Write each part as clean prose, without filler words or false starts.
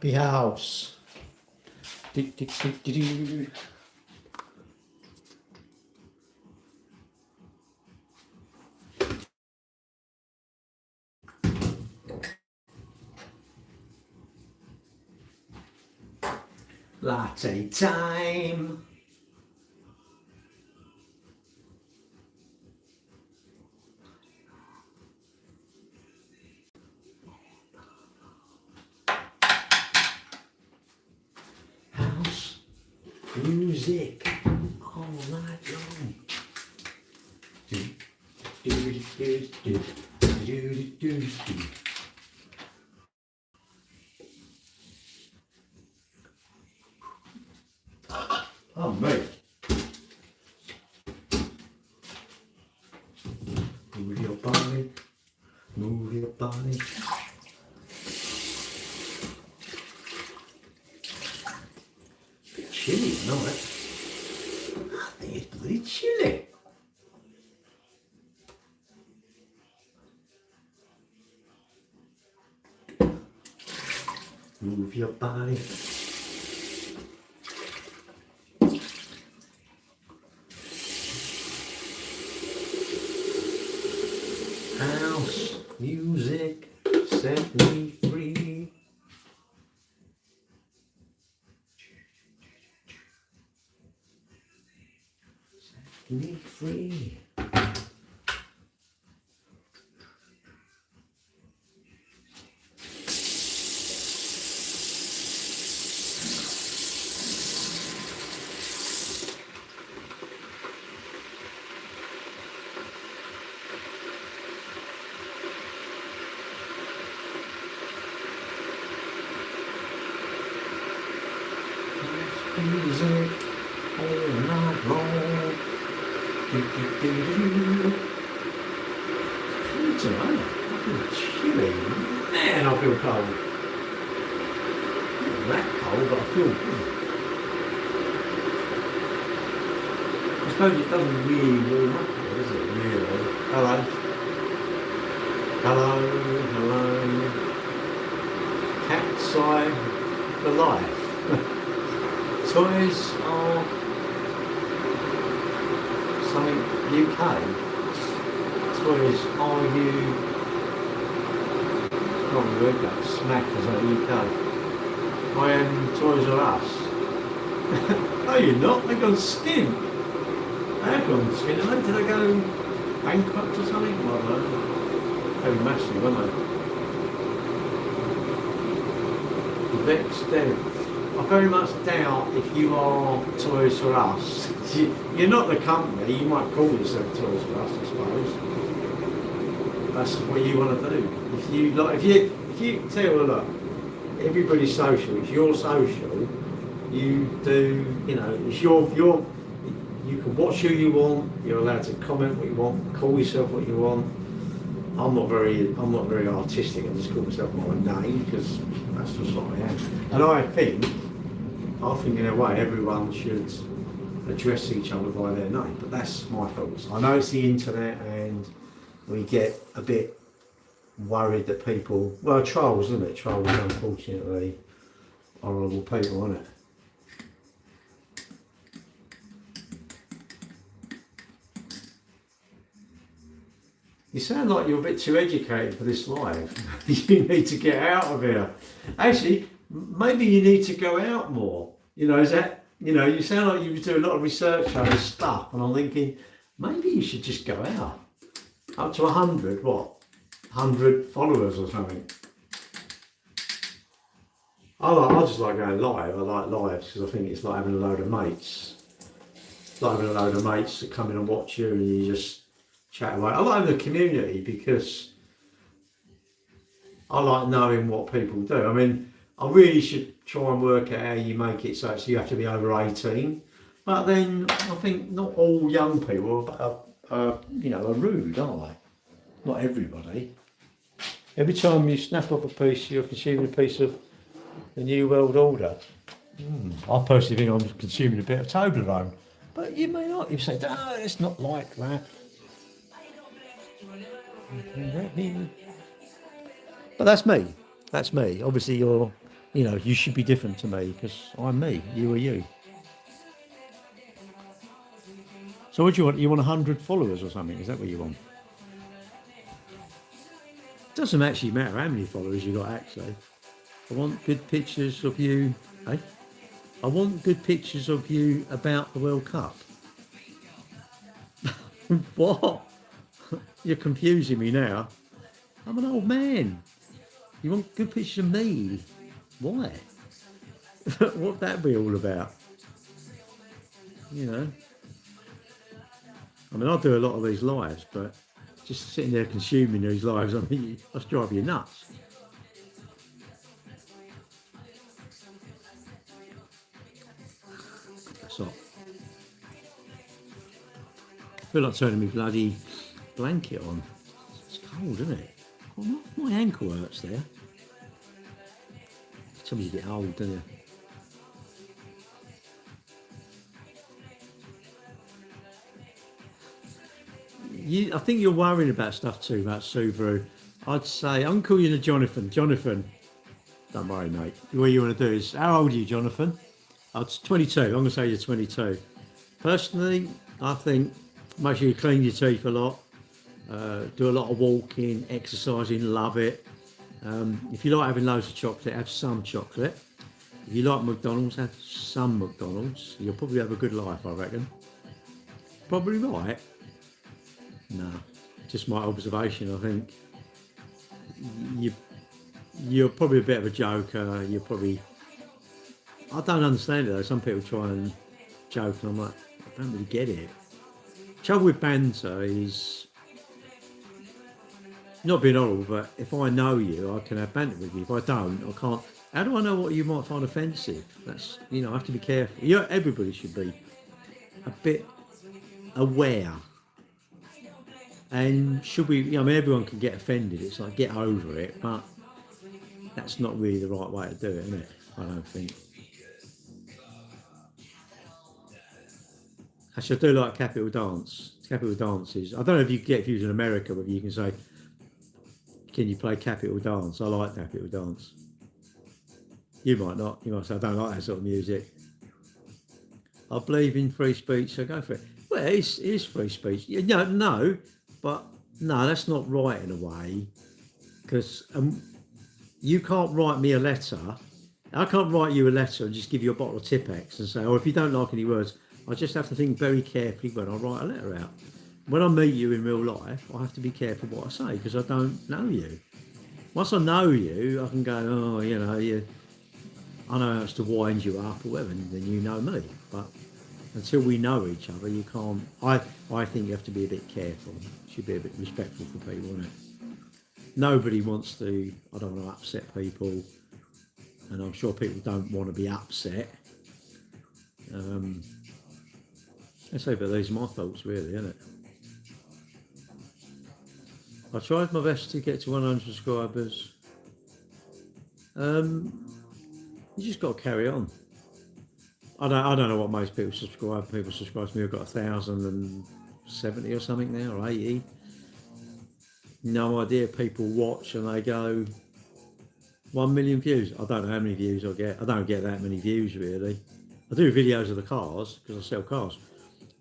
happy house. Do, do, do, do, do. Latte time. House music all night long. Do, do, do, do, do, do, do, do. Oh, mate. Move your body, move your body. Bit chilly tonight. I think it's bloody chilly. Move your body. House music set me free. Set me free. Music all night long. Do, do, do, do. Tonight, I feel chilly. Man, I feel cold. Not that cold, but I feel good. I suppose it doesn't really warm up here, does it? Really? Hello. Hello, hello. Cat's eye for life. Toys are something UK. Toys are you? Not really that smackers at UK. I am Toys R Us. No, you're not. They've gone skin. They have gone skin. Did they go bankrupt or something? I don't know. They were massive, weren't they? Vexed Dev. I very much doubt if you are Toys R Us. You're not the company, you might call yourself Toys R Us, I suppose. That's what you want to do. If you tell you, look, everybody's social, it's your social, you do, it's you can watch who you want, you're allowed to comment what you want, call yourself what you want. I'm not very artistic, I just call myself my name because that's just what I am. And I think in a way everyone should address each other by their name, but that's my thoughts. I know it's the internet and we get a bit worried that people, well, trolls, isn't it? Trolls, unfortunately, horrible people, aren't it? You sound like you're a bit too educated for this live. You need to get out of here. Actually, maybe you need to go out more. You sound like you do a lot of research on this stuff, and I'm thinking, maybe you should just go out. Up to 100, 100 followers or something. I just like going live. I like lives because I think it's like having a load of mates. It's like having a load of mates that come in and watch you and you just chat away. I like the community because I like knowing what people do. I mean, I really should try and work out how you make it so you have to be over 18. But then I think not all young people are rude, are they? Not everybody. Every time you snap off a piece, you're consuming a piece of the New World Order. I personally think I'm consuming a bit of Toblerone. But you may not. You say, no, it's not like that. But that's me. Obviously, you're You should be different to me because I'm me, you are you. So what do you want? You want 100 followers or something? Is that what you want? Doesn't actually matter how many followers you got actually. I want good pictures of you. Eh? I want good pictures of you about the World Cup. What? You're confusing me now. I'm an old man. You want good pictures of me? Why? What that be all about? You know. I mean, I do a lot of these lives, but just sitting there consuming these lives, I mean, that's drive you nuts. That's all. I feel like turning my bloody blanket on. It's cold, isn't it? Oh, my ankle hurts there. Tell me you get old, don't you? I think you're worrying about stuff too much, Subaru. I'd say, I'm calling you Jonathan. Jonathan, don't worry, mate. What you want to do is, how old are you, Jonathan? Oh, it's 22. I'm going to say you're 22. Personally, I think make sure you clean your teeth a lot, do a lot of walking, exercising, love it. If you like having loads of chocolate, have some chocolate. If you like McDonald's, have some McDonald's. You'll probably have a good life, I reckon. Probably right. No, just my observation. I think you, you're probably a bit of a joker. You're probably. I don't understand it though. Some people try and joke, and I'm like, I don't really get it. Trouble with banter is not being horrible, but if I know you, I can have banter with you. If I don't, I can't. How do I know what you might find offensive? That's I have to be careful. Everybody should be a bit aware. And should we? I mean, everyone can get offended. It's like get over it, but that's not really the right way to do it, is it? I don't think. Actually, I do like Capital Dance. Capital Dance is. I don't know if you get views in America, whether you can say, "Can you play Capital Dance?" I like Capital Dance. You might not. You might say, "I don't like that sort of music." I believe in free speech, so go for it. Well, it's free speech. No, but no, that's not right in a way because you can't write me a letter. I can't write you a letter and just give you a bottle of Tipex and say, "Oh, if you don't like any words," I just have to think very carefully when I write a letter out. When I meet you in real life, I have to be careful what I say because I don't know you. Once I know you, I can go, "Oh, I know how to wind you up or whatever," and then you know me. But until we know each other, you can't. I think you have to be a bit careful. You should be a bit respectful for people, isn't it? Nobody wants to. I don't want to upset people, and I'm sure people don't want to be upset. Um, I say, but these are my thoughts, really, isn't it? I tried my best to get to 100 subscribers. Um, you just got to carry on. I don't know what most people subscribe. People subscribe to me. I've got 1,070 or something now, or 80. No idea. People watch and they go 1 million views. I don't know how many views I get. I don't get that many views really. I do videos of the cars because I sell cars.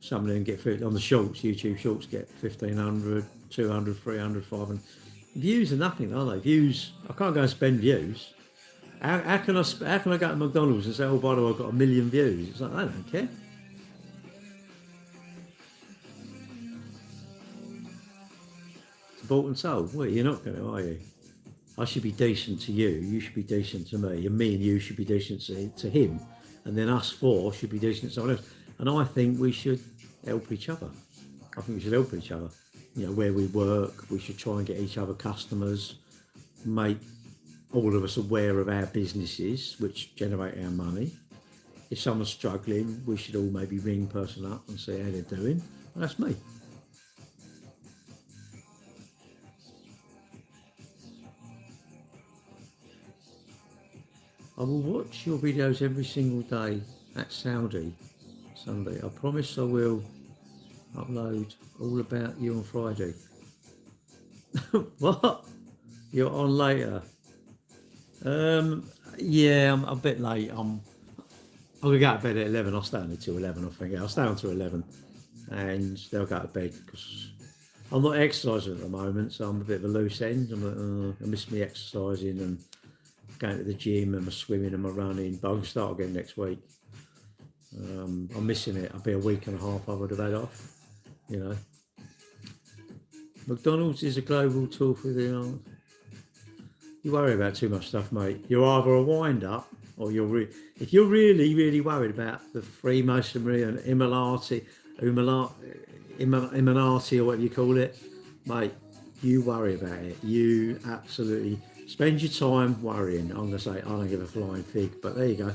Some of them get on the shorts. YouTube shorts get 1,500, 200, 300, 500. Views are nothing, are they? Views. I can't go and spend views. How can I go to McDonald's and say, "Oh, by the way, I've got 1 million views"? It's like I don't care. It's bought and sold. Well, you're not going to, are you? I should be decent to you. You should be decent to me, and me and you should be decent to him, and then us four should be decent to someone else. And I think we should help each other. I think we should help each other. Where we work, we should try and get each other customers, make all of us aware of our businesses, which generate our money. If someone's struggling, we should all maybe ring person up and see how they're doing. And that's me. I will watch your videos every single day at Saudi Sunday. I promise I will upload all about you on Friday. What? You're on later. Yeah, I'm a bit late. I'm gonna go to bed at 11. I'll stay on until 11. I think I'll stay on until 11, and they'll go to bed because I'm not exercising at the moment, so I'm a bit of a loose end. I miss me exercising and going to the gym and my swimming and my running. But I can start again next week. I'm missing it. I'll be a week and a half I would have had off. You know, McDonald's is a global tool for the. You worry about too much stuff, mate. You're either a wind up or if you're really, really worried about the Freemasonry and Illuminati, or whatever you call it, mate, you worry about it. You absolutely spend your time worrying. I'm going to say, I don't give a flying fig, but there you go.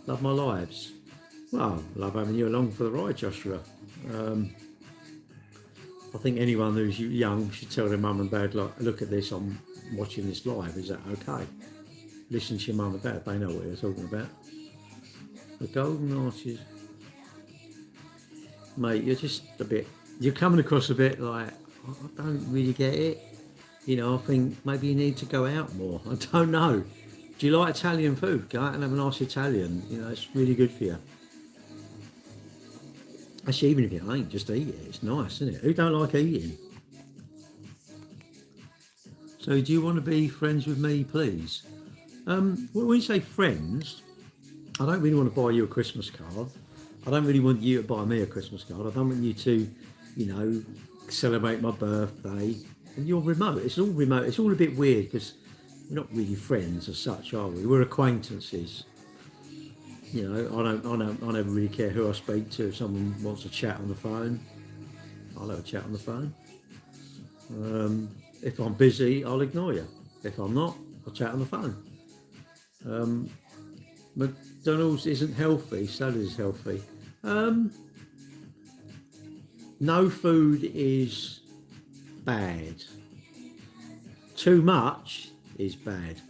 Love my lives. Well, love having you along for the ride, Joshua. I think anyone who's young should tell their mum and dad, like, look at this, I'm watching this live, is that okay? Listen to your mum and dad, they know what they're talking about. The golden arches. Mate, you're coming across a bit like, I don't really get it. You know, I think maybe you need to go out more. I don't know. Do you like Italian food? Go out and have a nice Italian. You know, it's really good for you. Actually, even if you ain't, just eat it. It's nice, isn't it? Who don't like eating? So, do you want to be friends with me, please? When you say friends, I don't really want to buy you a Christmas card. I don't really want you to buy me a Christmas card. I don't want you to, celebrate my birthday. And you're remote. It's all remote. It's all a bit weird because we're not really friends as such, are we? We're acquaintances. You know, I never really care who I speak to. If someone wants to chat on the phone, I'll have a chat on the phone. If I'm busy, I'll ignore you. If I'm not, I'll chat on the phone. McDonald's isn't healthy, salad is healthy. No food is bad. Too much is bad.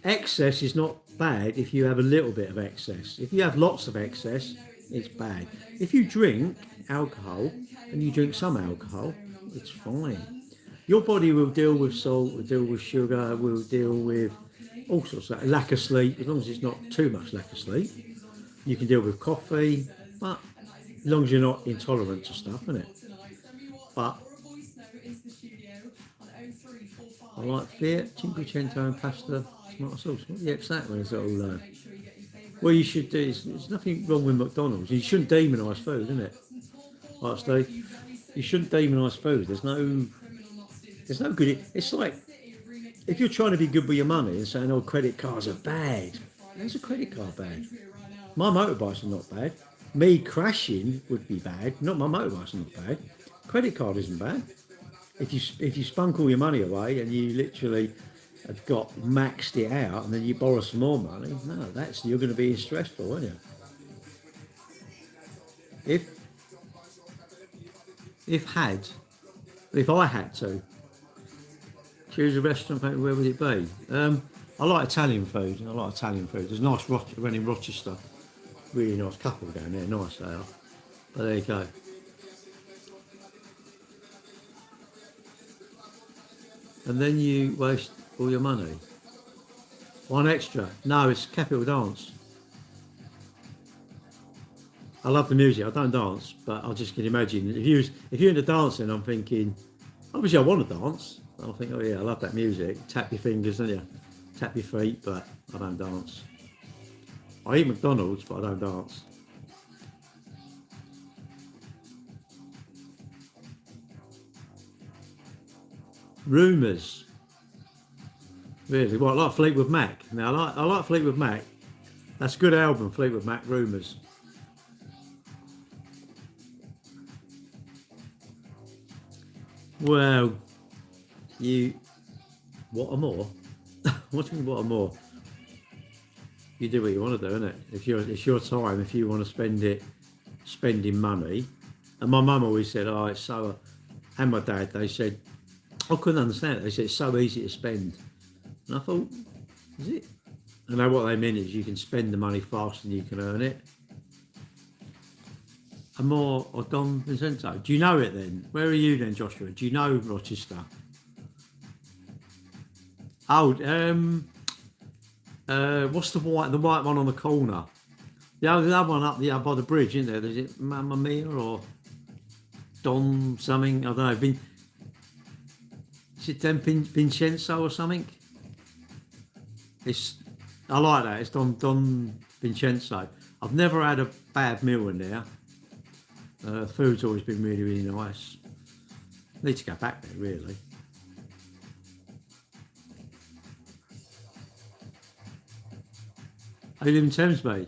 Excess is not bad if you have a little bit of excess. If you have lots of excess, it's bad. If you drink alcohol and you drink some alcohol, it's fine. Your body will deal with salt, will deal with sugar, will deal with all sorts of lack of sleep, as long as it's not too much lack of sleep. You can deal with coffee, but as long as you're not intolerant to stuff, isn't it? But I like Fiat, Cinquecento and pasta, tomato sauce. What the heck's that when it's all Well, you should do, there's nothing wrong with McDonald's. You shouldn't demonise food, isn't it? Right, Steve? You shouldn't demonise food. There's no good. It's like, if you're trying to be good with your money and saying, oh, credit cards are bad. How's a credit card bad? My motorbikes are not bad. Me crashing would be bad. Not my motorbike's not bad. Credit card isn't bad. If you spunk all your money away and you literally have got maxed it out and then you borrow some more money, no, you're going to be stressful, aren't you? If I had to choose a restaurant, where would it be? I like Italian food. There's a nice one in Rochester. Really nice couple down there. Nice they are. But there you go. And then you waste all your money. One extra. No, it's Capital Dance. I love the music. I don't dance, but I just can imagine if you're into dancing, I'm thinking, obviously I want to dance. I think, oh yeah, I love that music. Tap your fingers, don't you? Tap your feet, but I don't dance. I eat McDonald's, but I don't dance. Rumours. Really? What, like Fleetwood Mac? Now, I like Fleetwood Mac. That's a good album, Fleetwood Mac, Rumours. Well, what a more? What do you mean, what a more? You do what you want to do, innit? It's your time. If you want to spend it spending money. And my mum always said, oh, it's so, and my dad, they said, I couldn't understand it. They said, it's so easy to spend. And I thought, is it? And know what they mean is you can spend the money faster than you can earn it. Amor or Don Vincento. Do you know it then? Where are you then, Joshua? Do you know Rochester? Oh, What's the white one on the corner? The other one up the by the bridge, isn't there? Is it Mamma Mia or Don something? I don't know. Is it Vincenzo or something? It's I like that. It's Don Vincenzo. I've never had a bad meal in there. Food's always been really, really nice. Need to go back there, really. I live in Thamesmead.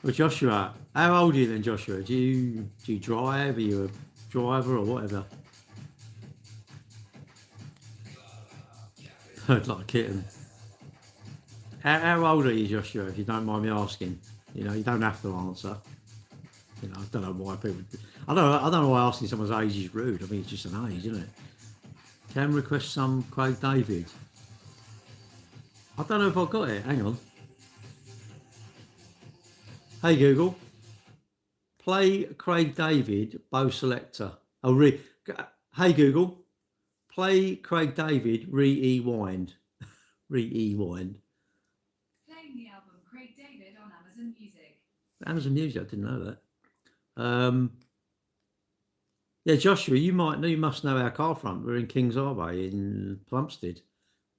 Well, Joshua, how old are you then, Joshua? Do you drive? Are you a driver or whatever? Like a kitten. How old are you, Joshua? If you don't mind me asking, you don't have to answer. I don't know why people. I don't know why asking someone's age is rude. I mean, it's just an age, isn't it? Can request some Craig David. I don't know if I've got it. Hang on. Hey Google, play Craig David Bow Selector. Hey Google, play Craig David Rewind. Rewind. Playing the album Craig David on Amazon Music. Amazon Music, I didn't know that. Yeah, Joshua, you must know our car front. We're in Kings Highway in Plumstead,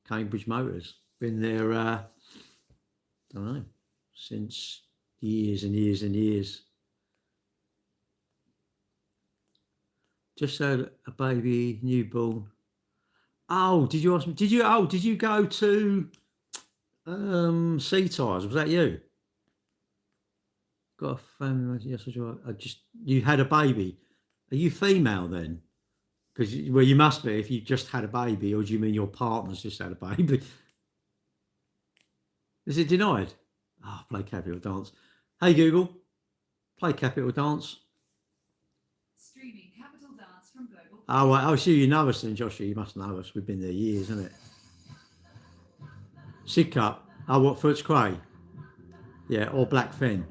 Cambridge Motors. Been there, I don't know, since years and years and years. Just had a baby, newborn. Oh, did you ask me? Did you go to Sea Tires? Was that you? Got a family? Yes, you had a baby. Are you female then? Because you must be if you just had a baby, or do you mean your partner's just had a baby? Is it denied? Oh, play Capital Dance. Hey Google, play Capital Dance. Streaming Capital Dance from Global. Oh, right. So you know us then, Joshua. You must know us. We've been there years, isn't it? Sid Cup. Oh, what, Footscray? Yeah, or Black Fen.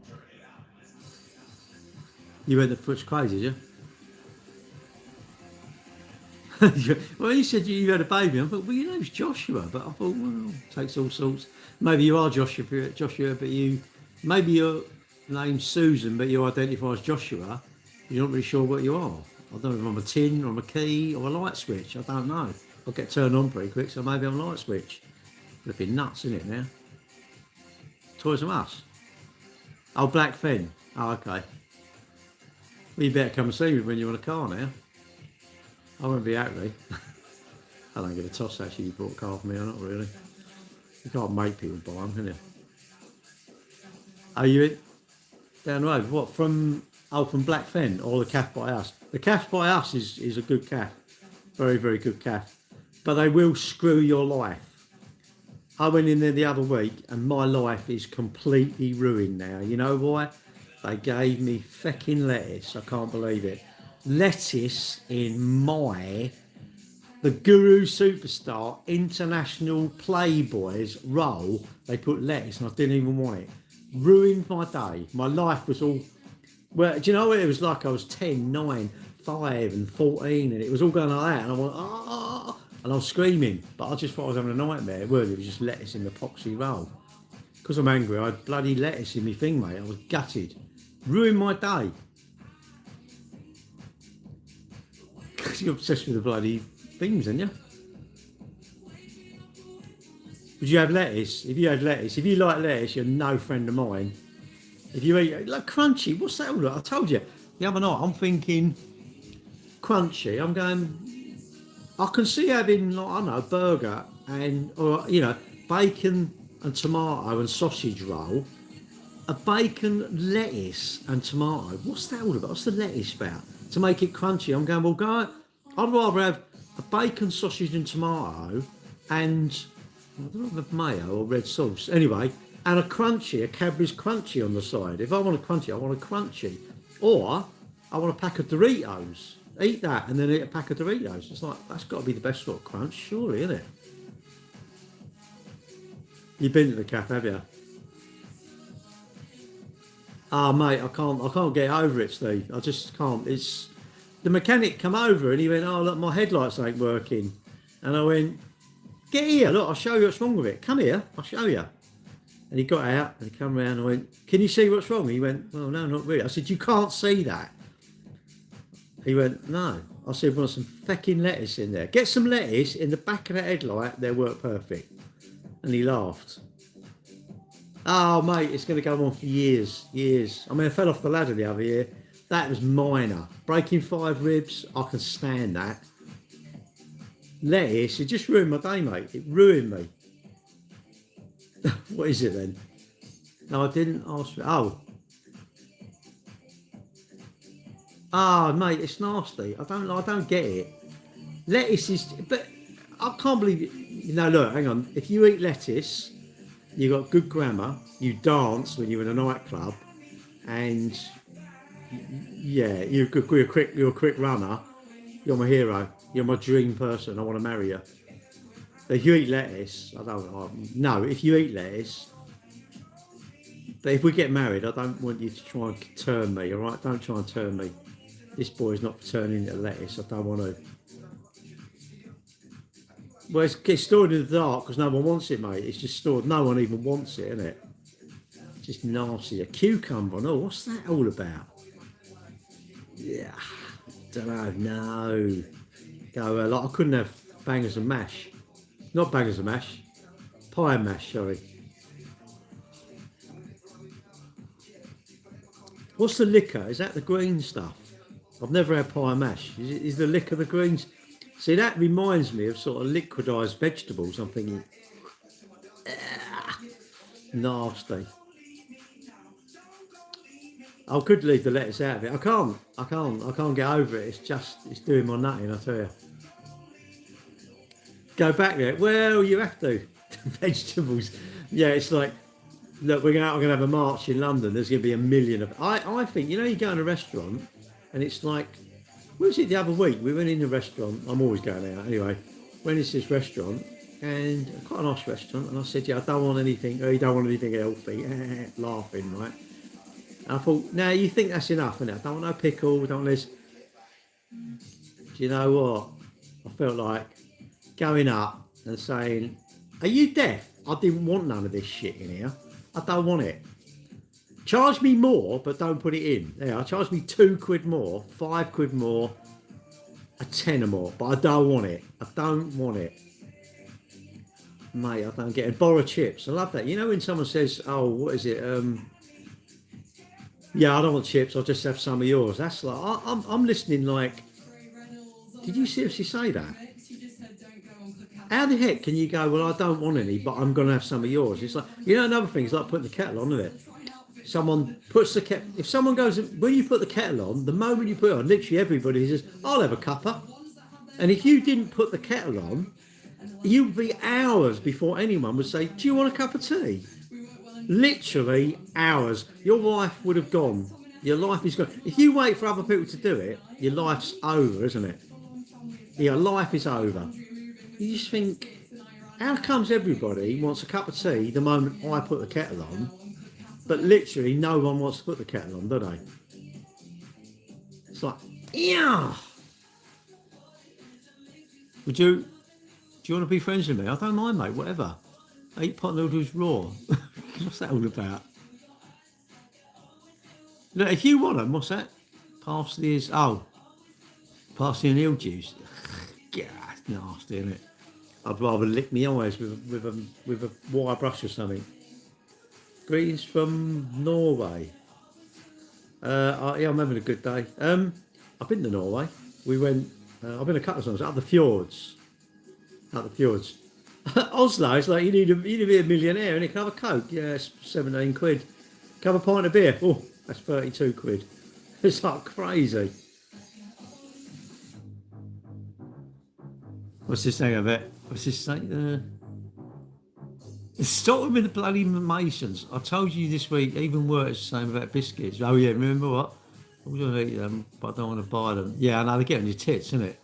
You went to Footscray, did you? Well, you said you had a baby. I thought, well, your name's Joshua, but I thought, well, takes all sorts. Maybe you are Joshua, but maybe your name's Susan, but you identify as Joshua. You're not really sure what you are. I don't know if I'm a tin or I'm a key or a light switch. I don't know. I'll get turned on pretty quick, so maybe I'm a light switch. Flipping nuts, isn't it now? Toys R Us. Oh, Black Fen. Oh, okay. Well, you better come and see me when you're on a car now. I won't be happy. I don't give a toss actually you bought a car for me or not really. You can't make people buy them, can you? Are you in? Down the road? What, from Black Fen or the calf by us? The calf by us is a good calf. Very, very good calf. But they will screw your life. I went in there the other week and my life is completely ruined now. You know why? They gave me fecking lettuce. I can't believe it. Lettuce in the Guru Superstar International Playboys roll. They put lettuce and I didn't even want it. Ruined my day. My life was all... Well, do you know what it was like? I was 10, 9, 5 and 14 and it was all going like that and I went, ah, and I was screaming. But I just thought I was having a nightmare. It was just lettuce in the poxy roll. Because I'm angry, I had bloody lettuce in my thing, mate. I was gutted. Ruined my day. Because you're obsessed with the bloody things, aren't you? Would you have lettuce? If you like lettuce, you're no friend of mine. If you eat like crunchy, what's that all about? I told you the other night. I'm thinking crunchy. I'm going. I can see having like I don't know burger or bacon and tomato and sausage roll. A bacon, lettuce and tomato. What's that all about? What's the lettuce about? To make it crunchy. I'm going. Well, go. I'd rather have a bacon, sausage and tomato and I don't know if mayo or red sauce. Anyway, and a Cadbury's crunchy on the side. If I want a crunchy, I want a crunchy. Or I want a pack of Doritos. Eat that and then eat a pack of Doritos. It's like, that's got to be the best sort of crunch, surely, isn't it? You've been to the cafe, have you? Ah, mate, I can't get over it, Steve. I just can't. It's the mechanic come over and he went, oh, look, my headlights ain't working. And I went, get here, look, I'll show you what's wrong with it. Come here, I'll show you. And he got out and he come round and I went, can you see what's wrong? He went, well, no, not really. I said, you can't see that. He went, no. I said, want some fucking lettuce in there. Get some lettuce in the back of the headlight, they'll work perfect. And he laughed. Oh, mate, it's going to go on for years. I mean, I fell off the ladder the other year. That was minor. Breaking 5 ribs, I can stand that. Lettuce, it just ruined my day, mate. It ruined me. What is it then? No, I didn't ask for. Oh, mate, it's nasty. I don't get it. Lettuce is, but I can't believe it. You know, look, hang on. If you eat lettuce, you got good grammar. You dance when you're in a nightclub, and yeah, you're a quick runner. You're my hero. You're my dream person. I want to marry you. But if you eat lettuce, no. If you eat lettuce, but if we get married, I don't want you to try and turn me. All right, don't try and turn me. This boy's not turning into lettuce. I don't want to. Well, it's stored in the dark because no one wants it, mate. It's just stored. No one even wants it, isn't it? It's just nasty. A cucumber. No, what's that all about? Yeah, don't know. No. Go like I couldn't have bangers and mash. Not bangers and mash. Pie and mash. Sorry. What's the liquor? Is that the green stuff? I've never had pie and mash. Is the liquor the greens? See, that reminds me of sort of liquidised vegetables. I'm thinking, nasty. I could leave the lettuce out of it. I can't get over it. It's doing my nutting, I tell you. Go back there. Well, you have to. Vegetables. Yeah, it's like, look, I'm going to have a march in London. There's going to be 1 million of. I think, you go in a restaurant and it's like, where was it the other week? We went in a restaurant. I'm always going out anyway. Went into this restaurant and quite a nice restaurant. And I said, yeah, I don't want anything. Oh, you don't want anything healthy. Laughing, right? And I thought, now you think that's enough, innit? I don't want no pickle. Don't want this. Do you know what? I felt like going up and saying, are you deaf? I didn't want none of this shit in here. I don't want it. Charge me more, but don't put it in. There, charge me £2 more, £5 more, a tenner more, but I don't want it. I don't want it. Mate, I don't get it. Borrow chips. I love that. You know when someone says, oh, what is it? Yeah, I don't want chips. I'll just have some of yours. That's like, I'm listening like, did you seriously say that? How the heck can you go, well, I don't want any, but I'm going to have some of yours? It's like, another thing is like putting the kettle on, isn't it? Someone puts the kettle, if someone goes, when you put the kettle on, the moment you put it on, literally everybody says, I'll have a cuppa. And if you didn't put the kettle on, you'd be hours before anyone would say, do you want a cup of tea? Literally hours. Your life would have gone. Your life is gone. If you wait for other people to do it, your life's over, isn't it? Your life is over. You just think, how comes everybody wants a cup of tea the moment I put the kettle on, but literally no one wants to put the kettle on, do they? It's like, yeah. Do you want to be friends with me? I don't mind, mate, whatever. I eat pot noodles raw. What's that all about? Look, if you want them, what's that? Parsley and eel juice. Yeah, it's nasty, isn't it? I'd rather lick my eyes with a wire brush or something. Greetings from Norway. Yeah, I'm having a good day. I've been to Norway. We went. I've been a couple of times up the fjords. Oslo, it's like you need to be a millionaire and you can have a Coke. Yeah, it's £17. Have a pint of beer. Oh, that's £32. It's like crazy. What's this thing of it? What's this thing? Stop with the bloody Masons. I told you this week, even worse, same about biscuits. Oh yeah, remember what? I was going to eat them, but I don't want to buy them. Yeah, I know, they get on your tits, innit?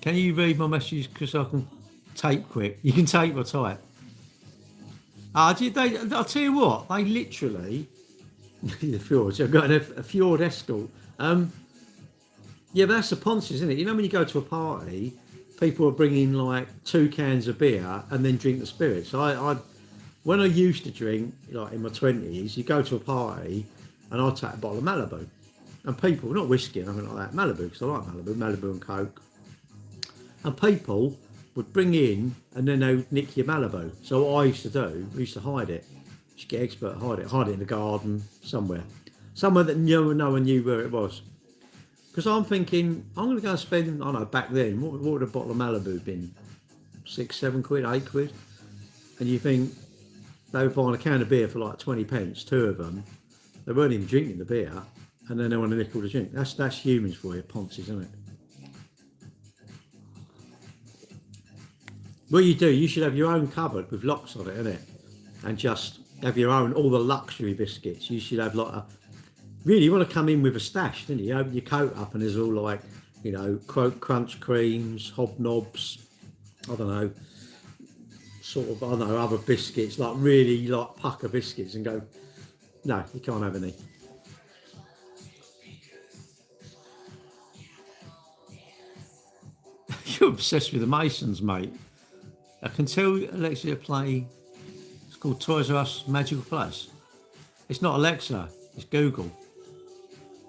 Can you read my message because I can tape quick? You can tape or type. I'll tell you what, they literally, the fjords, I've got a fjord escort. Yeah, but that's the Ponces, isn't it? You know when you go to a party, people are bringing like 2 cans of beer and then drink the spirits. I when I used to drink, like in my 20s, you go to a party and I'd take a bottle of Malibu. And people, not whiskey, nothing like that, Malibu, because I like Malibu and Coke. And people would bring in and then they would nick your Malibu. So what I used to do, we used to hide it. Just get expert, hide it in the garden somewhere. Somewhere that no one knew where it was. Because I'm thinking, I'm going to go and spend, I don't know, back then, what would a bottle of Malibu been? 6, 7 quid, 8 quid? And you think, they were buying a can of beer for like 20 pence, 2 of them. They weren't even drinking the beer, and then they want a nickel to drink. That's humans for you, ponces, isn't it? What you do, you should have your own cupboard with locks on it, innit? And just have your own, all the luxury biscuits. You should have like a, really, you want to come in with a stash, don't you? You open your coat up and there's all like, you know, crunch creams, hobnobs, I don't know, sort of, I don't know, other biscuits, like really like pucker biscuits, and go, no, you can't have any. You're obsessed with the Masons, mate. I can tell Alexia play, it's called Toys R Us Magical Place. It's not Alexa, it's Google.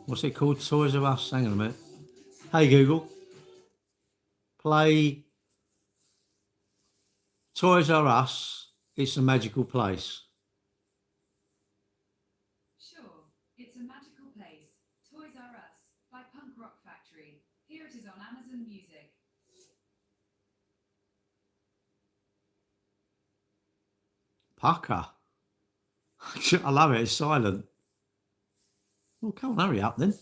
What's it called? Toys R Us, hang on a minute. Hey Google, play Toys R Us, It's a Magical Place. Sure, it's a magical place. Toys R Us by Punk Rock Factory. Here it is on Amazon Music. Pucker. I love it, it's silent. Well, come on, hurry up then.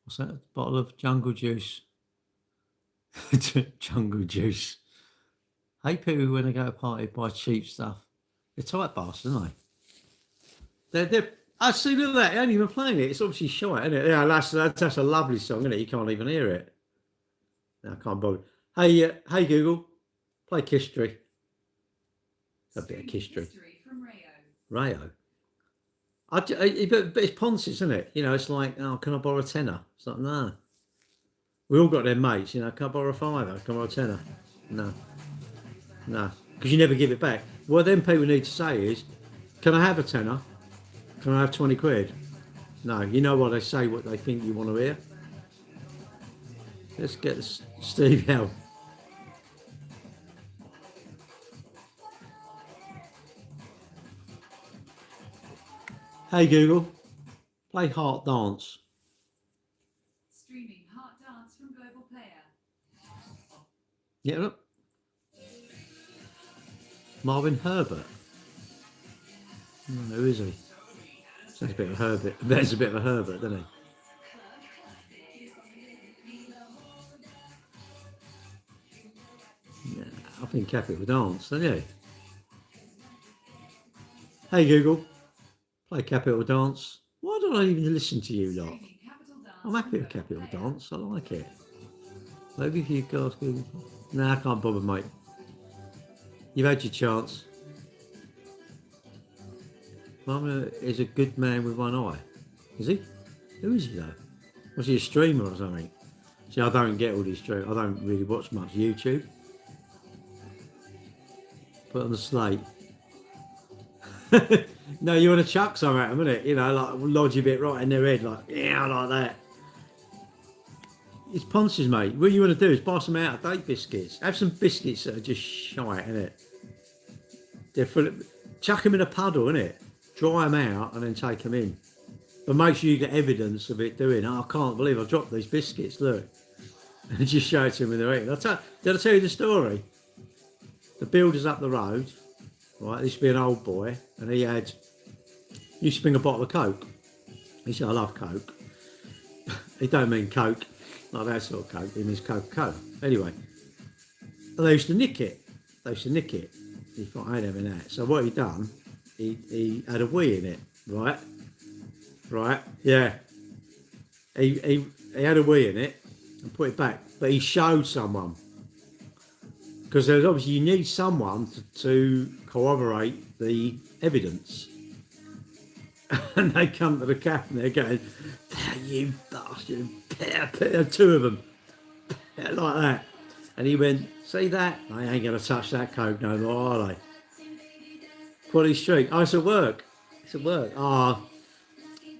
What's that? A bottle of jungle juice. Jungle juice. Hate people when they go to a party buy cheap stuff. They're tight bastards, aren't they? I see, look at that, they ain't even playing it. It's obviously shite, isn't it? Yeah, that's a lovely song, isn't it? You can't even hear it. No, I can't bother. Hey Google, play History. A bit of History. From Rayo. Rayo. But it's Ponce, isn't it? You know, it's like, oh, can I borrow a tenner? It's like, no. We all got their mates, you know, can I borrow a fiver? Can I borrow a tenner? No. No. Because you never give it back. What then people need to say is, can I have a tenner? Can I have 20 quid? No. You know what they say, what they think you want to hear? Let's get Steve out. Hey Google, play Heart Dance. Streaming Heart Dance from Global Player. Yeah, look. Marvin Herbert. Who is he? Sounds a bit of Herbert. There's a bit of a Herbert, doesn't he? Yeah, I think Capital Dance, don't you? Hey Google, play Capital Dance. Why don't I even listen to you lot? I'm happy with Capital Dance, I like it. Maybe if you guys Google. Nah, I can't bother, mate. You've had your chance. Mama is a good man with one eye. Is he? Who is he though? Was he a streamer or something? See, I don't get all these streams. I don't really watch much YouTube. Put on the slate. No, you want to chuck some at them, innit? You know, like lodge a bit right in their head, like, yeah, like that. It's Ponce's, mate. What you want to do is buy some out-of-date biscuits. Have some biscuits that are just shite, innit? They're full of, chuck them in a puddle, innit? Dry them out and then take them in. But make sure you get evidence of it doing. Oh, I can't believe I dropped these biscuits, look. And just show it to them when they're eating. Did I tell you the story? The builder's up the road, right? This used to be an old boy, and he used to bring a bottle of Coke. He said, I love Coke. He don't mean Coke, like that sort of Coke, he means Coca-Cola. Anyway, they used to nick it. He thought, I ain't having that. So what he done, he had a wee in it, right? Yeah. He had a wee in it and put it back, but he showed someone. Because there's obviously, you need someone to corroborate the evidence. And they come to the cap and they're going, you bastard, 2 of them, like that. And he went, see that? They ain't going to touch that Coke no more, are they? Quality Street. Oh, it's at work. It's at work. Oh,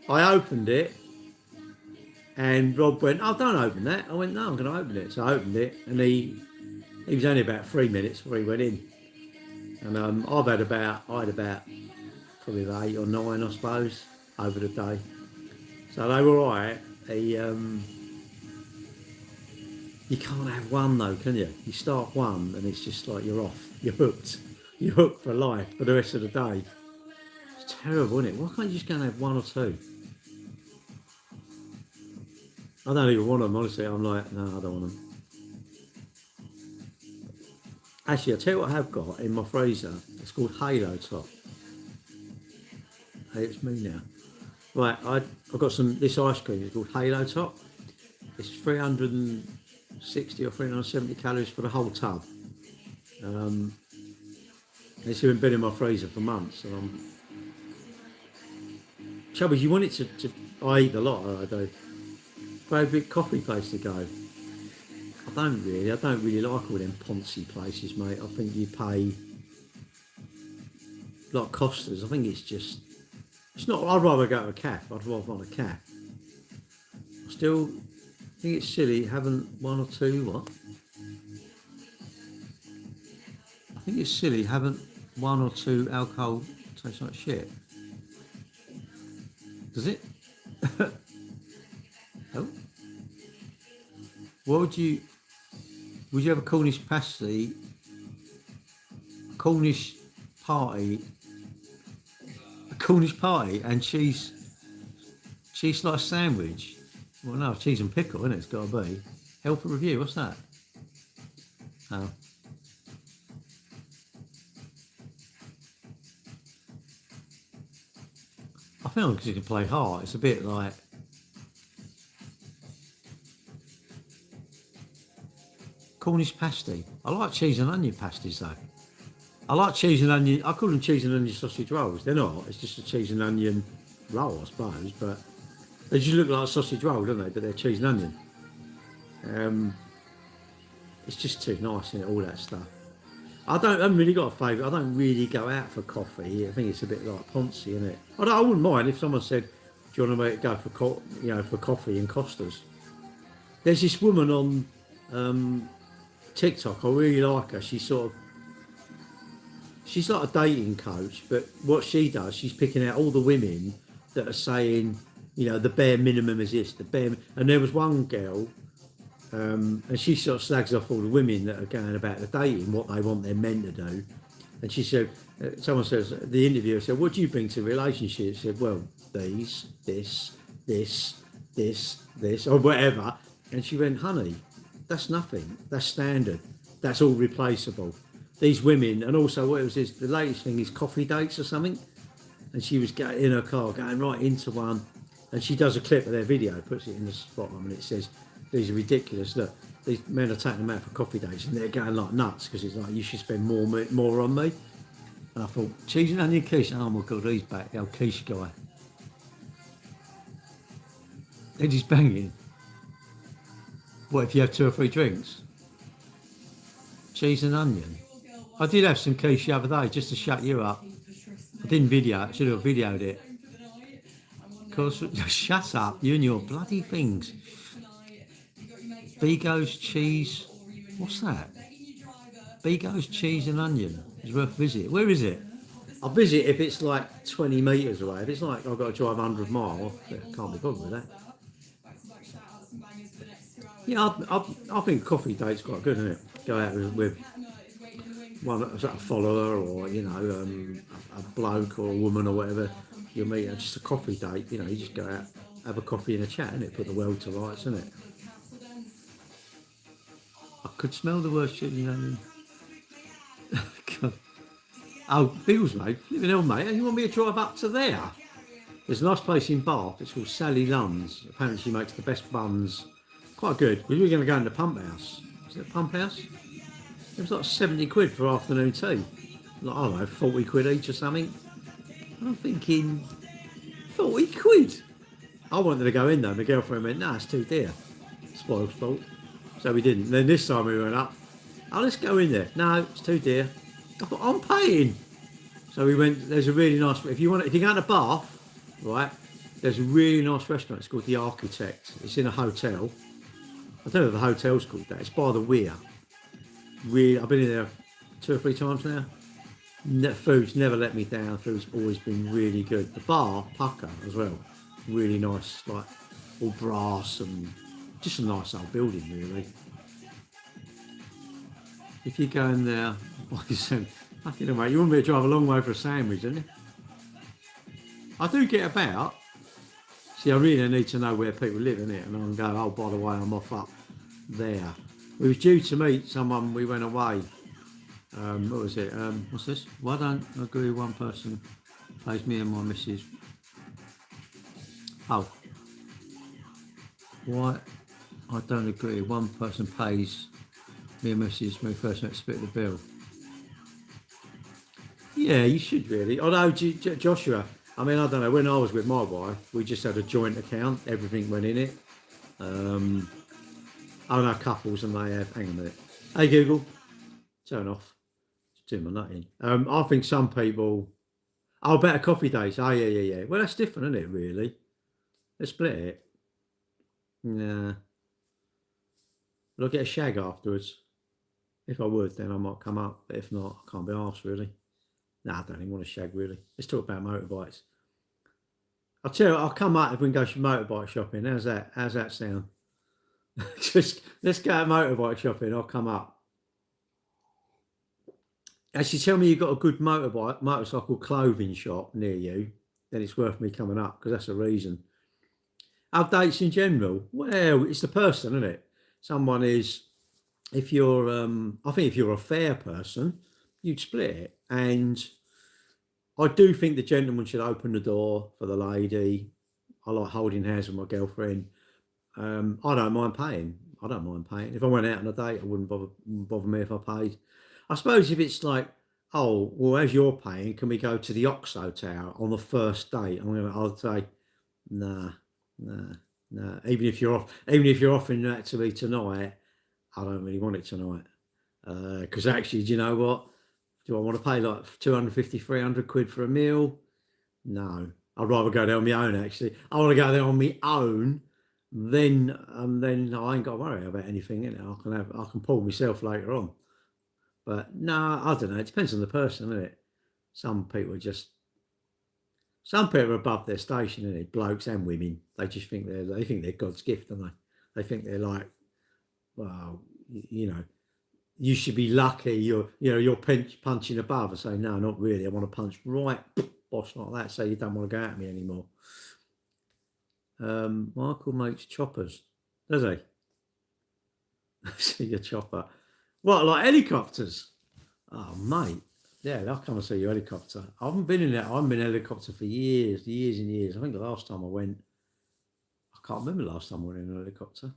I opened it and Rob went, oh, don't open that. I went, no, I'm going to open it. So I opened it and he was only about 3 minutes before he went in. And I had about probably about 8 or 9, I suppose, over the day. So they were all right. You can't have one though, can you? You start one and it's just like you're off. You're hooked. You're hooked for life for the rest of the day. It's terrible, isn't it? Why can't you just go and have 1 or 2? I don't even want them, honestly. I'm like, no, I don't want them. Actually, I'll tell you what I have got in my freezer. It's called Halo Top. Hey, it's me now. Right, I've got this ice cream. It's called Halo Top. It's 360 or 370 calories for the whole tub. It's been in my freezer for months. Trouble is, you want it to I eat a lot, I do. Favourite coffee place to go? I don't really like all them poncy places, mate. I think you pay like Costa's. I think it's not. I'd rather go to a cafe. I'd rather want a cafe. I still think it's silly having 1 or 2. What? I think it's silly having 1 or 2 alcohol tastes like shit. Does it? Oh. What would you have a Cornish pasty, Cornish party, and cheese slice sandwich? Well, no, cheese and pickle, isn't it? It's got to be. Health review, what's that? Oh. I feel because you can play hard, it's a bit like Cornish pasty. I like cheese and onion pasties though. I like cheese and onion. I call them cheese and onion sausage rolls. They're not. It's just a cheese and onion roll, I suppose. But they just look like a sausage roll, don't they? But they're cheese and onion. It's just too nice, isn't it? All that stuff. I haven't really got a favourite. I don't really go out for coffee. I think it's a bit like Ponzi, isn't it? I wouldn't mind if someone said, "Do you want to make it go for coffee in Costa's?" There's this woman on TikTok. I really like her. She's like a dating coach, but what she does, she's picking out all the women that are saying, the bare minimum is this, and there was one girl, and she sort of slags off all the women that are going about the dating, what they want their men to do. And she said, someone says, the interviewer said, what do you bring to relationships? She said, well, this, or whatever. And she went, honey, that's nothing. That's standard. That's all replaceable. These women, and also what it was, the latest thing is coffee dates or something. And she was in her car going right into one, and she does a clip of their video, puts it in the spotlight, and it says, these are ridiculous. Look, these men are taking them out for coffee dates, and they're going like nuts because it's like, you should spend more on me. And I thought, cheese and onion quiche. Oh my God, he's back, the old quiche guy. Eddie's banging. What if you have 2 or 3 drinks? Cheese and onion. I did have some quiche the other day just to shut you up. I didn't video it, should have videoed it. Of course, shut up, you and your bloody things. Bego's cheese, what's that? Bego's cheese and onion is worth a visit. Where is it? I'll visit if it's like 20 metres away. If it's like I've got to drive 100 miles, I can't be bothered with that. Yeah, I think coffee date's quite good, isn't it? Go out with one a follower, or a bloke or a woman or whatever you meet, just a coffee date. You just go out, have a coffee and a chat, and it put the world to rights, isn't it? I could smell the worst shit, Oh, Bill's mate, flipping hell, mate. You want me to drive up to there? There's a nice place in Bath. It's called Sally Lunn's. Apparently, she makes the best buns. Quite good. We were going to go in the Pump House. Is it Pump House? It was like 70 quid for afternoon tea. Like, I don't know, 40 quid each or something. And I'm thinking, 40 quid? I wanted to go in though. My girlfriend went, nah, it's too dear. Spoiled sport. So we didn't. Then this time we went up, Oh, let's go in there. No, it's too dear. I thought, I'm paying. So we went, there's a really nice, if you're going to Bath, right, there's a really nice restaurant. It's called The Architect. It's in a hotel. I don't know if the hotel's called that. It's by the Weir. Really, I've been in there 2 or 3 times now. Food's never let me down. Food's always been really good. The bar, Pucker, as well. Really nice, like all brass and just a nice old building, really. If you go in there, like you said, you know, mate, you wouldn't be able to drive a long way for a sandwich, didn't you? I do get about. See, I really need to know where people live, innit? And I can go, oh, by the way, I'm off up there. We was due to meet someone, we went away. What was it? What's this? Why don't I agree one person pays me and my missus? Oh. Why I don't agree one person pays me and missus when we first met to split the bill. Yeah, you should really. Although Joshua, I mean, I don't know, when I was with my wife, we just had a joint account, everything went in it. I know couples and they have, hang on a minute. Hey Google, turn off. Doing my nut in. I think some people, better coffee dates. Oh, yeah. Well, that's different, isn't it, really? Let's split it. Nah. Will I get a shag afterwards? If I would, then I might come up. But if not, I can't be arsed, really. Nah, I don't even want a shag, really. Let's talk about motorbikes. I'll tell you, I'll come up if we can go motorbike shopping. How's that sound? Just, let's go motorbike shopping. I'll come up. Actually, tell me you've got a good motorcycle clothing shop near you, then it's worth me coming up, because that's a reason. Updates in general, well, it's the person, isn't it? Someone is, if you're, I think if you're a fair person, you'd split it. And I do think the gentleman should open the door for the lady. I like holding hands with my girlfriend. I don't mind paying. If I went out on a date, it wouldn't bother me if I paid. I suppose if it's like, oh, well, as you're paying, can we go to the Oxo Tower on the first date? I'll say, nah. Even if you're offering that to me tonight, I don't really want it tonight. Because actually, do you know what? Do I want to pay like 250, 300 quid for a meal? No. I'd rather go there on my own, actually. I want to go there on my own. Then I ain't got to worry about anything. I can pull myself later on. But no, I don't know. It depends on the person, isn't it? Some people are above their station, isn't it? Blokes and women. They just think they're God's gift, don't they? They think they're like, well, you know, you should be lucky. You're punching above. I say, no, not really. I want to punch right, boss, like that. So you don't want to go at me anymore. Michael makes choppers, does he? See your chopper. What, like helicopters? Oh, mate. Yeah, I'll come and see your helicopter. I haven't been in a helicopter for years and years. I think the last time I went, I can't remember the last time I went in a helicopter.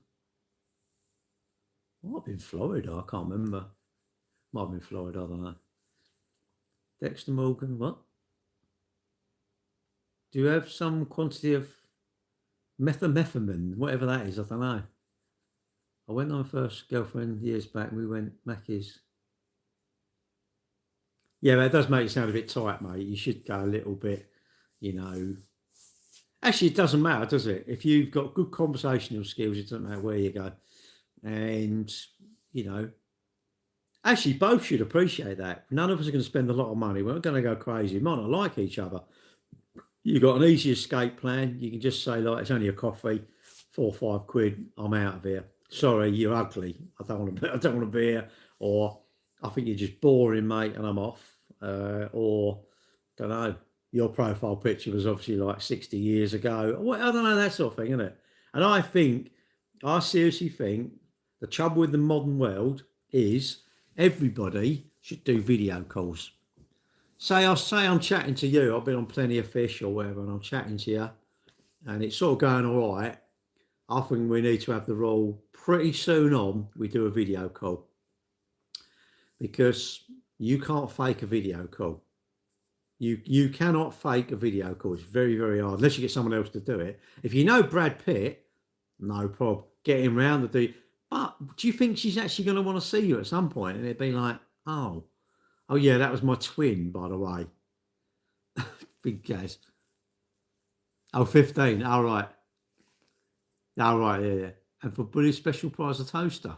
Might have been Florida, I can't remember. Might have been Florida, I don't know. Dexter Morgan, what? Do you have some quantity of methamphetamine, whatever that is? I don't know. I went on my first girlfriend years back. We went Mackey's. Yeah, that does make it sound a bit tight, mate. You should go a little bit, you know. Actually, it doesn't matter, does it? If you've got good conversational skills, it doesn't matter where you go. And, you know, actually, both should appreciate that. None of us are going to spend a lot of money. We're not going to go crazy. We might not like each other. You've got an easy escape plan. You can just say, like, it's only a coffee, 4 or 5 quid. I'm out of here. Sorry, you're ugly. I don't want to be here. Or I think you're just boring, mate, and I'm off. Or don't know. Your profile picture was obviously like 60 years ago. Well, I don't know, that sort of thing, isn't it? And I seriously think the trouble with the modern world is everybody should do video calls. Say I'm chatting to you. I've been on Plenty of Fish or whatever, and I'm chatting to you, and it's sort of going all right. I think we need to have the rule pretty soon on. We do a video call, because you can't fake a video call. You cannot fake a video call. It's very, very hard, unless you get someone else to do it. If you know Brad Pitt, no problem. Get him round to do. But do you think she's actually going to want to see you at some point? And it'd be like, oh yeah, that was my twin, by the way. Big guess. Oh, 15. All right. All right, yeah, yeah. And for Bully's special prize, a toaster.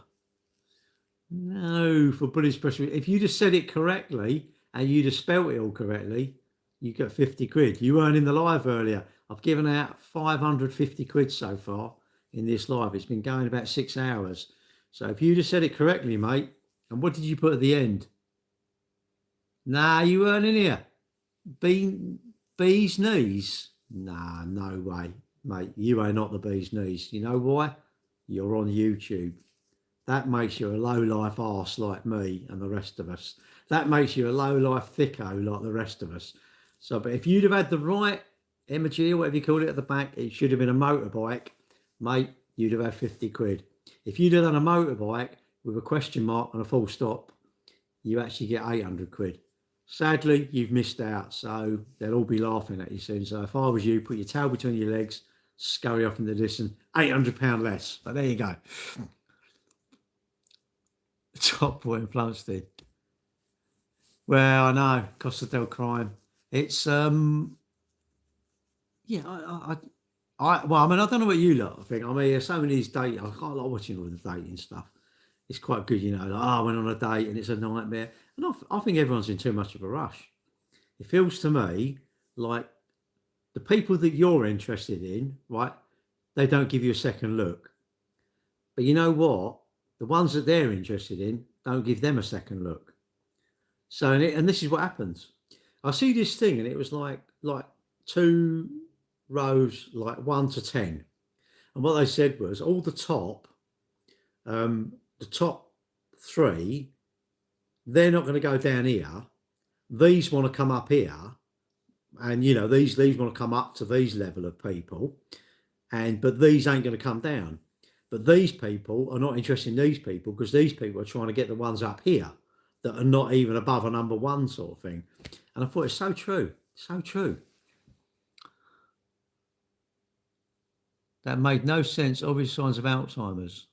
No, for Bully's special. If you just said it correctly and you just spelt it all correctly, you get 50 quid. You weren't in the live earlier. I've given out 550 quid so far in this live. It's been going about 6 hours. So if you just said it correctly, mate, and what did you put at the end? Nah, you weren't in here. Bee's knees? Nah, no way, mate. You ain't not the bee's knees. You know why? You're on YouTube. That makes you a low-life arse like me and the rest of us. That makes you a low-life thicko like the rest of us. So, but if you'd have had the right emoji or whatever you call it at the back, it should have been a motorbike, mate. You'd have had 50 quid. If you'd have done a motorbike with a question mark and a full stop, you actually get 800 quid. Sadly, you've missed out, so they'll all be laughing at you soon. So if I was you, put your tail between your legs, scurry off in the distance, £800 less. But there you go. Top boy in Plumstead. Well, I know, Costa del Crime. It's yeah, well, I mean, I don't know what you lot think. I mean, so many of these dating, I quite like watching all the dating stuff. It's quite good, you know. Like, I went on a date and it's a nightmare. And I think everyone's in too much of a rush. It feels to me like the people that you're interested in, right? They don't give you a second look. But you know what? The ones that they're interested in don't give them a second look. So, and this is what happens. I see this thing, and it was like 2 rows, like 1 to 10, and what they said was all the top 3, they're not going to go down here. These want to come up here, and you know these want to come up to these level of people, but these ain't going to come down. But these people are not interested in these people because these people are trying to get the ones up here that are not even above a number 1 sort of thing. And I thought it's so true, so true. That made no sense. Obvious signs of Alzheimer's.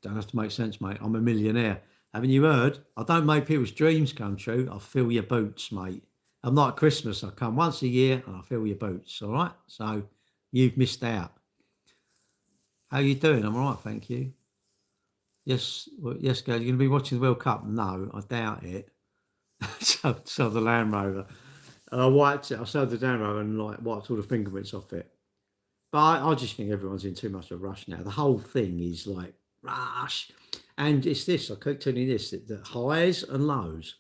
Don't have to make sense, mate. I'm a millionaire. Haven't you heard? I don't make people's dreams come true. I fill your boots, mate. I'm not at Christmas. I come once a year and I fill your boots. All right. So you've missed out. How you doing? I'm all right, thank you. Yes, well, yes, guys. You're going to be watching the World Cup? No, I doubt it. So the Land Rover. And I wiped it. I sold the Land Rover and like wiped all the fingerprints off it. But I just think everyone's in too much of a rush now. The whole thing is like rush. And it's this, I keep telling you this, that highs and lows.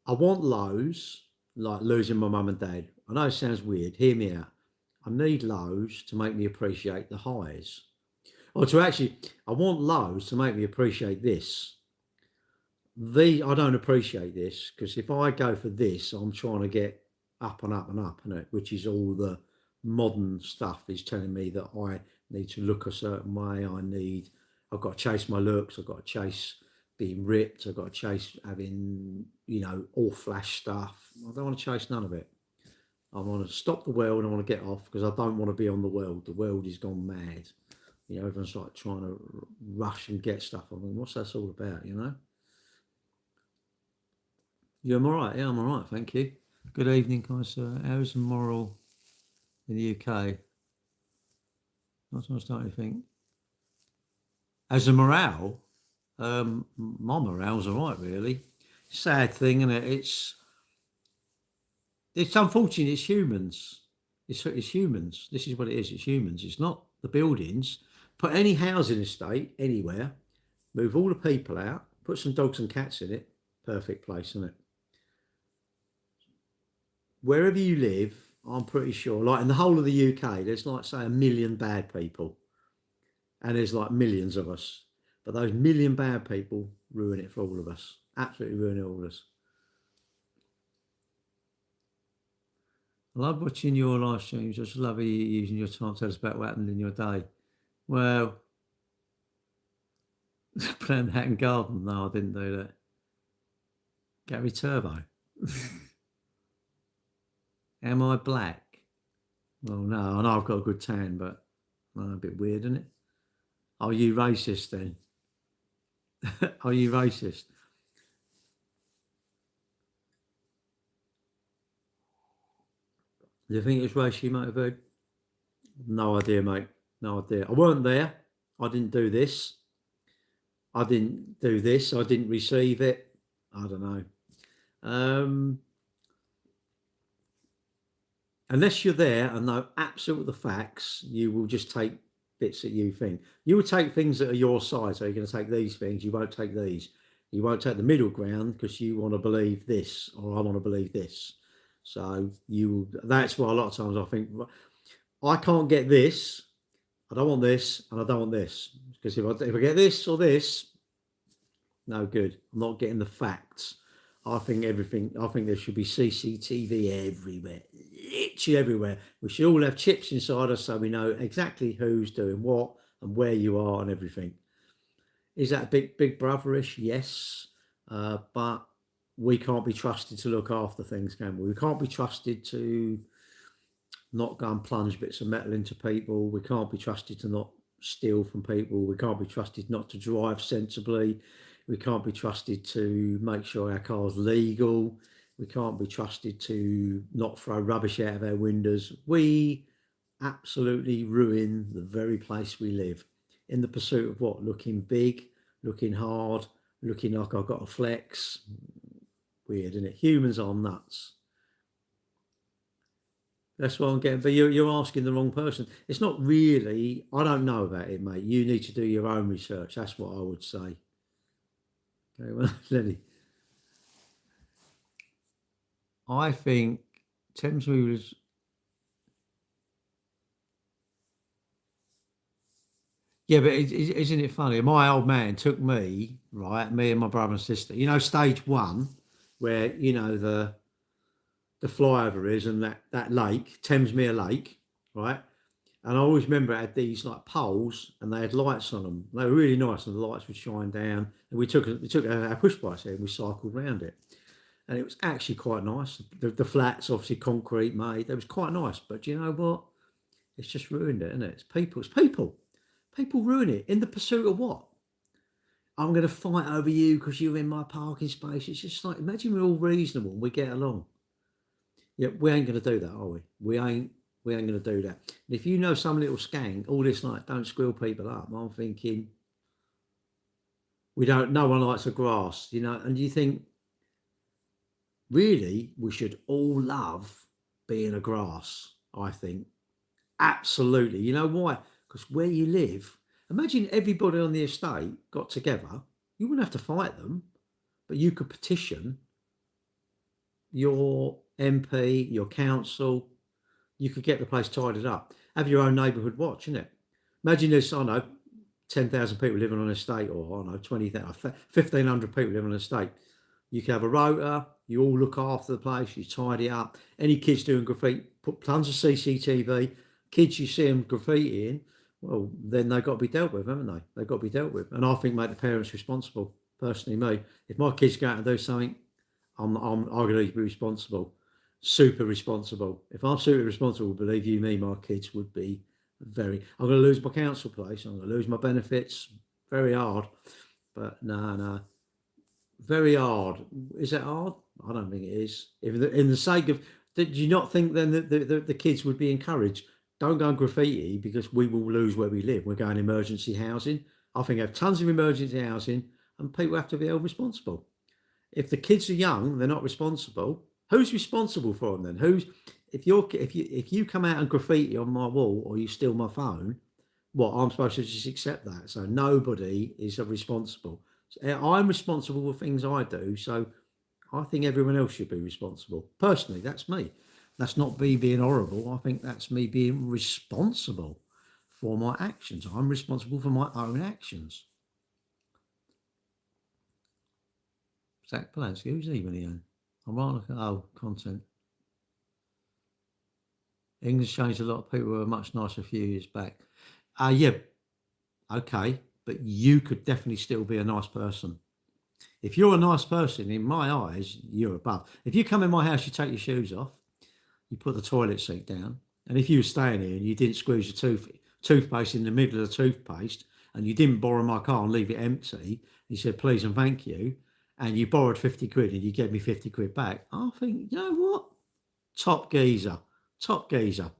I want lows, like losing my mum and dad. I know it sounds weird. Hear me out. I need lows to make me appreciate the highs. Or I want lows to make me appreciate this. I don't appreciate this because if I go for this, I'm trying to get up and up and up, which is all the modern stuff is telling me that I need to look a certain way. I've got to chase my looks. I've got to chase being ripped. I've got to chase having, all flash stuff. I don't want to chase none of it. I want to stop the world. I want to get off because I don't want to be on the world. The world has gone mad. Everyone's like trying to rush and get stuff. I mean, what's that all about, Yeah, I'm all right. Yeah, I'm all right. Thank you. Good evening, guys. How's the moral in the UK? Not so much starting to think. As a morale, my morale's all right, really. Sad thing, isn't it? It's unfortunate. It's humans. It's humans. This is what it is. It's humans. It's not the buildings. Put any housing estate anywhere, move all the people out, put some dogs and cats in it. Perfect place, isn't it? Wherever you live, I'm pretty sure, like in the whole of the UK, there's like, say, 1 million bad people. And there's like millions of us. But those 1 million bad people ruin it for all of us. Absolutely ruin it all of us. I love watching your live streams. Just love you using your time to tell us about what happened in your day. Well, playing Hatton Garden. No, I didn't do that. Gary Turbo. Am I black? Well, no, I know I've got a good tan, but a bit weird, isn't it? Are you racist then? Are you racist? Do you think it's racially motivated? No idea, mate. No idea. I weren't there. I didn't do this. I didn't do this. I didn't receive it. I don't know. Um, unless you're there and know absolute the facts, you will just take bits that you think. You will take things that are your side. So you're going to take these things. You won't take these. You won't take the middle ground because you want to believe this or I want to believe this. So you. That's why a lot of times I think I can't get this. I don't want this, and I don't want this because if I get this or this, no good. I'm not getting the facts. I think everything. I think there should be CCTV everywhere, literally everywhere. We should all have chips inside us so we know exactly who's doing what and where you are and everything. Is that big brotherish? Yes, but we can't be trusted to look after things, can we? We can't be trusted to not go and plunge bits of metal into people. We can't be trusted to not steal from people. We can't be trusted not to drive sensibly. We can't be trusted to make sure our car's legal. We can't be trusted to not throw rubbish out of our windows. We absolutely ruin the very place we live in the pursuit of what? Looking big, looking hard, looking like I've got a flex. Weird, isn't it? Humans are nuts. That's what I'm getting. But you're asking the wrong person. It's not really. I don't know about it, mate. You need to do your own research. That's what I would say. Okay, well, Lenny, I think Thames was. Yeah, but isn't it funny? My old man took me, right, me and my brother and sister. You know, stage one, where the flyover is and that lake, Thamesmere Lake, right? And I always remember it had these like poles and they had lights on them. They were really nice and the lights would shine down. And we took our push bikes there and we cycled around it. And it was actually quite nice. The flats, obviously concrete made. It was quite nice. But you know what? It's just ruined it, isn't it? It's people. It's people. People ruin it in the pursuit of what? I'm going to fight over you because you're in my parking space. It's just like, imagine we're all reasonable and we get along. Yeah, we ain't going to do that, are we? We ain't going to do that. And if you know some little skank, all this like don't squeal people up, I'm thinking we don't. No one likes the grass, and you think really we should all love being a grass. I think absolutely. You know why? Because where you live, imagine everybody on the estate got together. You wouldn't have to fight them, but you could petition your MP, your council. You could get the place tidied up. Have your own neighbourhood watch, innit? Imagine there's, I don't know, 10,000 people living on an estate, or I don't know, 20,000, 1,500 people living on an estate. You can have a rota, you all look after the place, you tidy up. Any kids doing graffiti, put tons of CCTV. Kids, you see them graffitiing, well, then they've got to be dealt with, haven't they? They've got to be dealt with. And I think, mate, the parents responsible. Personally, me, if my kids go out and do something, I'm going to be responsible. Super responsible. If I'm super responsible, believe you me, my kids would be very. I'm going to lose my council place. I'm going to lose my benefits. Very hard. But no. Very hard. Is that hard? I don't think it is. If in the sake of, did you not think then that the kids would be encouraged? Don't go and graffiti because we will lose where we live. We're going emergency housing. I think have tons of emergency housing, and people have to be held responsible. If the kids are young, they're not responsible. Who's responsible for them then? If you come out and graffiti on my wall or you steal my phone, what, I'm supposed to just accept that? So nobody is responsible. I'm responsible for things I do, so I think everyone else should be responsible. Personally, that's me. That's not me being horrible. I think that's me being responsible for my actions. I'm responsible for my own actions. Zach Polanski, who's he when he owned? I'm right looking. Oh, content. England's changed a lot of people who were much nicer a few years back. Yeah, okay, but you could definitely still be a nice person. If you're a nice person, in my eyes, you're above. If you come in my house, you take your shoes off, you put the toilet seat down, and if you were staying here and you didn't squeeze your toothpaste in the middle of the toothpaste, and you didn't borrow my car and leave it empty, you said please and thank you, and you borrowed 50 quid and you gave me 50 quid back, I think, you know what? Top geezer, top geezer.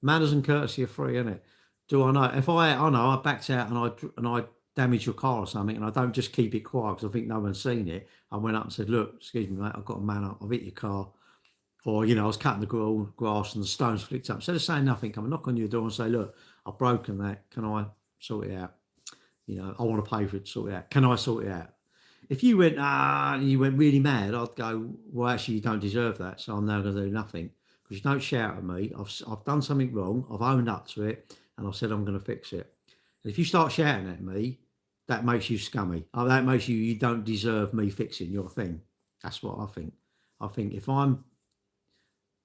Manners and courtesy are free, innit? Do I know? If I know I backed out and I damaged your car or something, and I don't just keep it quiet because I think no one's seen it. I went up and said, "Look, excuse me, mate, I've got a man up. I've hit your car." Or, I was cutting the grass and the stones flicked up. Instead of saying nothing, come and knock on your door and say, "Look, I've broken that. Can I sort it out? I want to pay for it to sort it out. Can I sort it out?" If you went, and you went really mad, I'd go, "Well, actually, you don't deserve that, so I'm now going to do nothing." Because you don't shout at me. I've done something wrong. I've owned up to it, and I've said I'm going to fix it. And if you start shouting at me, that makes you scummy. That makes you don't deserve me fixing your thing. That's what I think. I think if I'm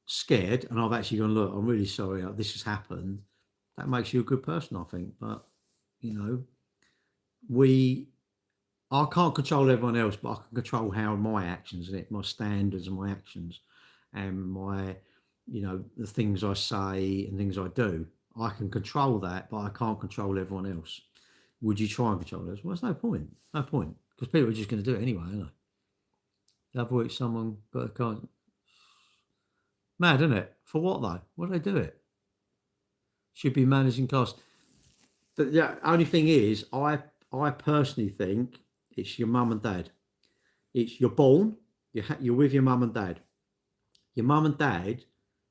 scared and I've actually gone, look, I'm really sorry this has happened, that makes you a good person, I think. But, you know, I can't control everyone else, but I can control how my actions and my standards and my actions and my, the things I say and things I do. I can control that, but I can't control everyone else. Would you try and control this? Well, there's no point. No point. Because people are just going to do it anyway, aren't they? The other week someone got a car. Mad, isn't it? For what though? What do they do it? Should be managing costs. The only thing is, I personally think it's your mum and dad. You're born, you're with your mum and dad. Your mum and dad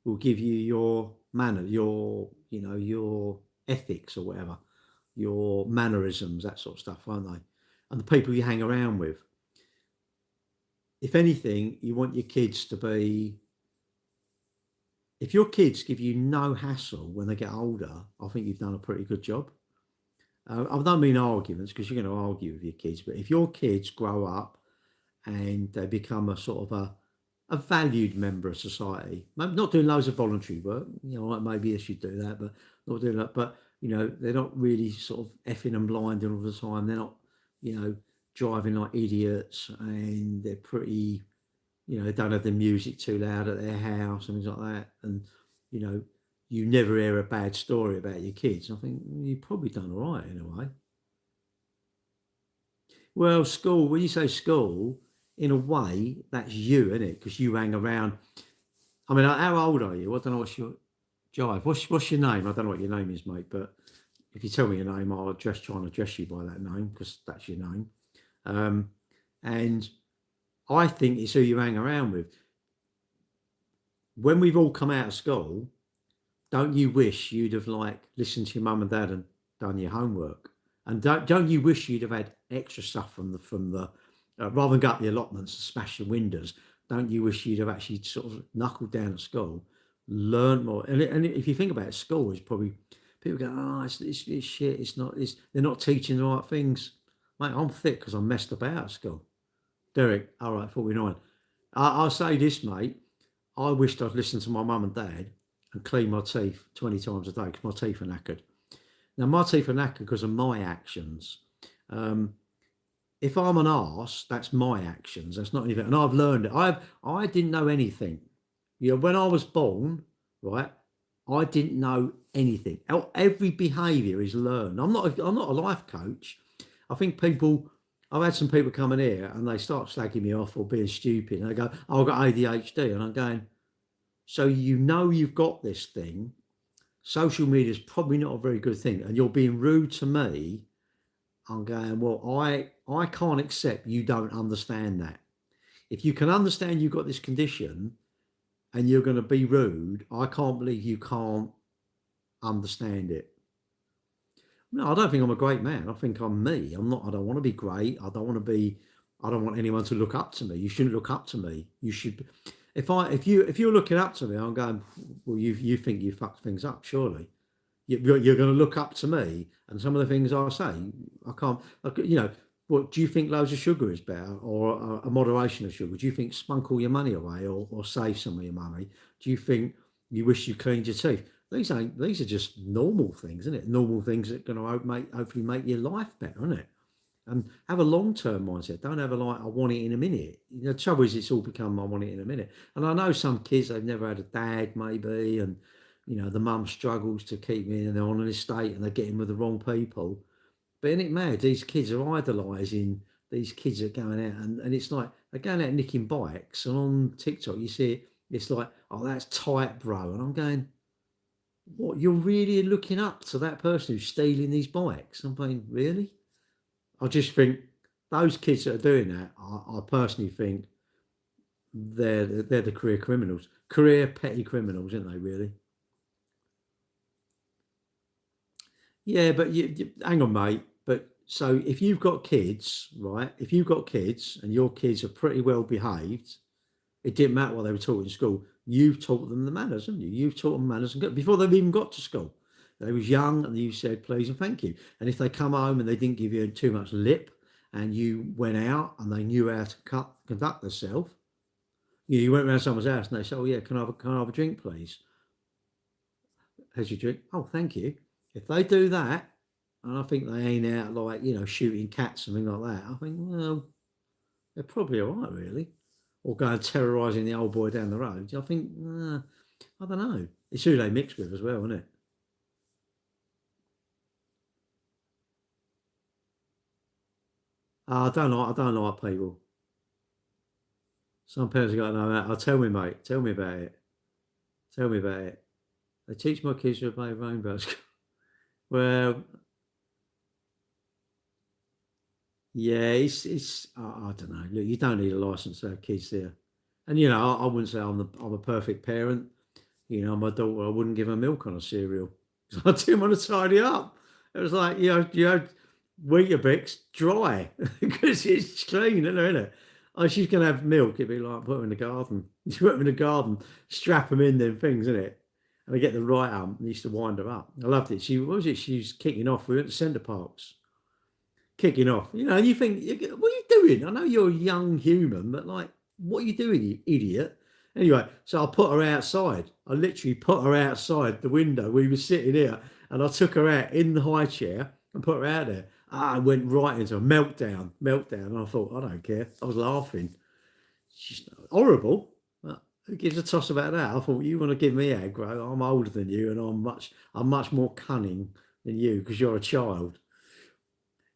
will give you your manner, your ethics or whatever, your mannerisms, that sort of stuff, won't they? And the people you hang around with. If anything, you want your kids to be. If your kids give you no hassle when they get older, I think you've done a pretty good job. I don't mean arguments because you're going to argue with your kids, but if your kids grow up and they become a sort of a valued member of society, not doing loads of voluntary work, maybe they should do that, but not doing that. But they're not really sort of effing and blinding all the time. They're not, driving like idiots, and they're pretty. They don't have the music too loud at their house and things like that. And, you never hear a bad story about your kids. I think you've probably done all right in a way. Well, school, when you say school, in a way, that's you, isn't it? Because you hang around. I mean, how old are you? I don't know what's your jive. What's your name? I don't know what your name is, mate, but if you tell me your name, I'll try and address you by that name because that's your name. And I think it's who you hang around with. When we've all come out of school, don't you wish you'd have listened to your mum and dad and done your homework? And don't you wish you'd have had extra stuff from the rather than go up the allotments and smash the windows? Don't you wish you'd have actually sort of knuckled down at school, learned more? And if you think about it, school is probably people go, oh, it's shit. It's not. They're not teaching the right things. Mate, I'm thick because I'm messed about at school. Derek, all right, 49. I'll say this, mate. I wished I'd listened to my mum and dad and cleaned my teeth 20 times a day because my teeth are knackered. Now, my teeth are knackered because of my actions. If I'm an arse, that's my actions. That's not anything. And I've learned it. I didn't know anything. When I was born, right, I didn't know anything. Every behaviour is learned. I'm not a life coach. I think I've had some people come in here and they start slagging me off or being stupid. And they go, oh, I've got ADHD. And I'm going, so you've got this thing. Social media is probably not a very good thing. And you're being rude to me. I'm going, well, I can't accept you don't understand that. If you can understand you've got this condition and you're going to be rude, I can't believe you can't understand it. No, I don't think I'm a great man. I think I'm me. I don't want to be great. I don't want anyone to look up to me. You shouldn't look up to me. You should. If you're looking up to me, I'm going, well, you think you fucked things up, surely. You're going to look up to me, and some of the things I say, I can't. What do you think? Loads of sugar is better, or a moderation of sugar? Do you think spunk all your money away, or save some of your money? Do you think you wish you cleaned your teeth? These are just normal things, isn't it? Normal things that are going to hopefully make your life better, isn't it? And have a long-term mindset. Don't have I want it in a minute. The trouble is it's all become I want it in a minute. And I know some kids, they've never had a dad maybe, and the mum struggles to keep me and they're on an estate and they're getting with the wrong people. But isn't it mad? These kids are idolising these kids that are going out, and it's like they're going out nicking bikes, and on TikTok you see it, it's like, oh, that's tight, bro. And I'm going, what? You're really looking up to that person who's stealing these bikes? I'm going, really? I just think those kids that are doing that, I personally think they're the career criminals, career petty criminals, aren't they? Really? Yeah, but hang on, mate. But so if you've got kids, right? If you've got kids and your kids are pretty well behaved, it didn't matter what they were taught in school. You've taught them the manners, haven't you? You've taught them manners and before they've even got to school. They was young and you said please and thank you. And if they come home and they didn't give you too much lip and you went out and they knew how to conduct themselves, you went around someone's house and they said, oh yeah, can I have a drink, please? Has your drink? Oh, thank you. If they do that, and I think they ain't out like, shooting cats and things like that, I think, well, they're probably all right, really. Or going terrorising the old boy down the road. I think, I don't know. It's who they mix with as well, isn't it? I don't like people. Some parents got to know that. Oh, tell me, mate. Tell me about it. Tell me about it. They teach my kids to play rainbows. Well, yeah, it's I don't know. Look, you don't need a license to have kids there. And I wouldn't say I'm a perfect parent. My daughter, I wouldn't give her milk on a cereal. So I didn't want to tidy up. It was like, Weetabix dry because it's clean, isn't it? Oh, she's gonna have milk. It'd be like put her in the garden. You put them in the garden, strap them in them things, isn't it? And they get the right arm and used to wind her up. I loved it. What was it? She was kicking off. We went to Centre Parks, kicking off. And you think, what are you doing? I know you're a young human, but like, what are you doing, you idiot? Anyway, so I put her outside. I literally put her outside the window. We were sitting here, and I took her out in the high chair and put her out there. I went right into a meltdown. And I thought, I don't care. I was laughing. She's horrible. But who gives a toss about that? I thought, you want to give me aggro? I'm older than you, and I'm much more cunning than you because you're a child.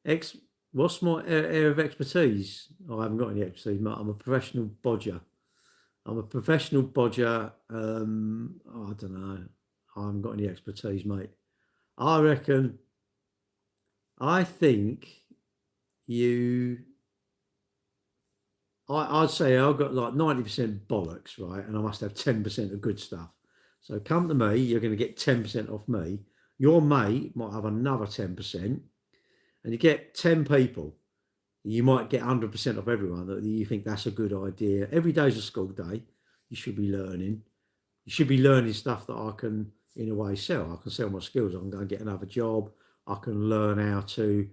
Ex, what's my area of expertise? Oh, I haven't got any expertise, mate. I'm a professional bodger. I'm a professional bodger. I don't know. I haven't got any expertise, mate. I reckon. I think you. I'd say I've got like 90% bollocks, right? And I must have 10% of good stuff. So come to me, you're going to get 10% off me. Your mate might have another 10%, and you get 10 people. You might get 100% of everyone that you think that's a good idea. Every day's a school day. You should be learning. You should be learning stuff that I can, in a way, sell. I can sell my skills. I can go and get another job. I can learn how to,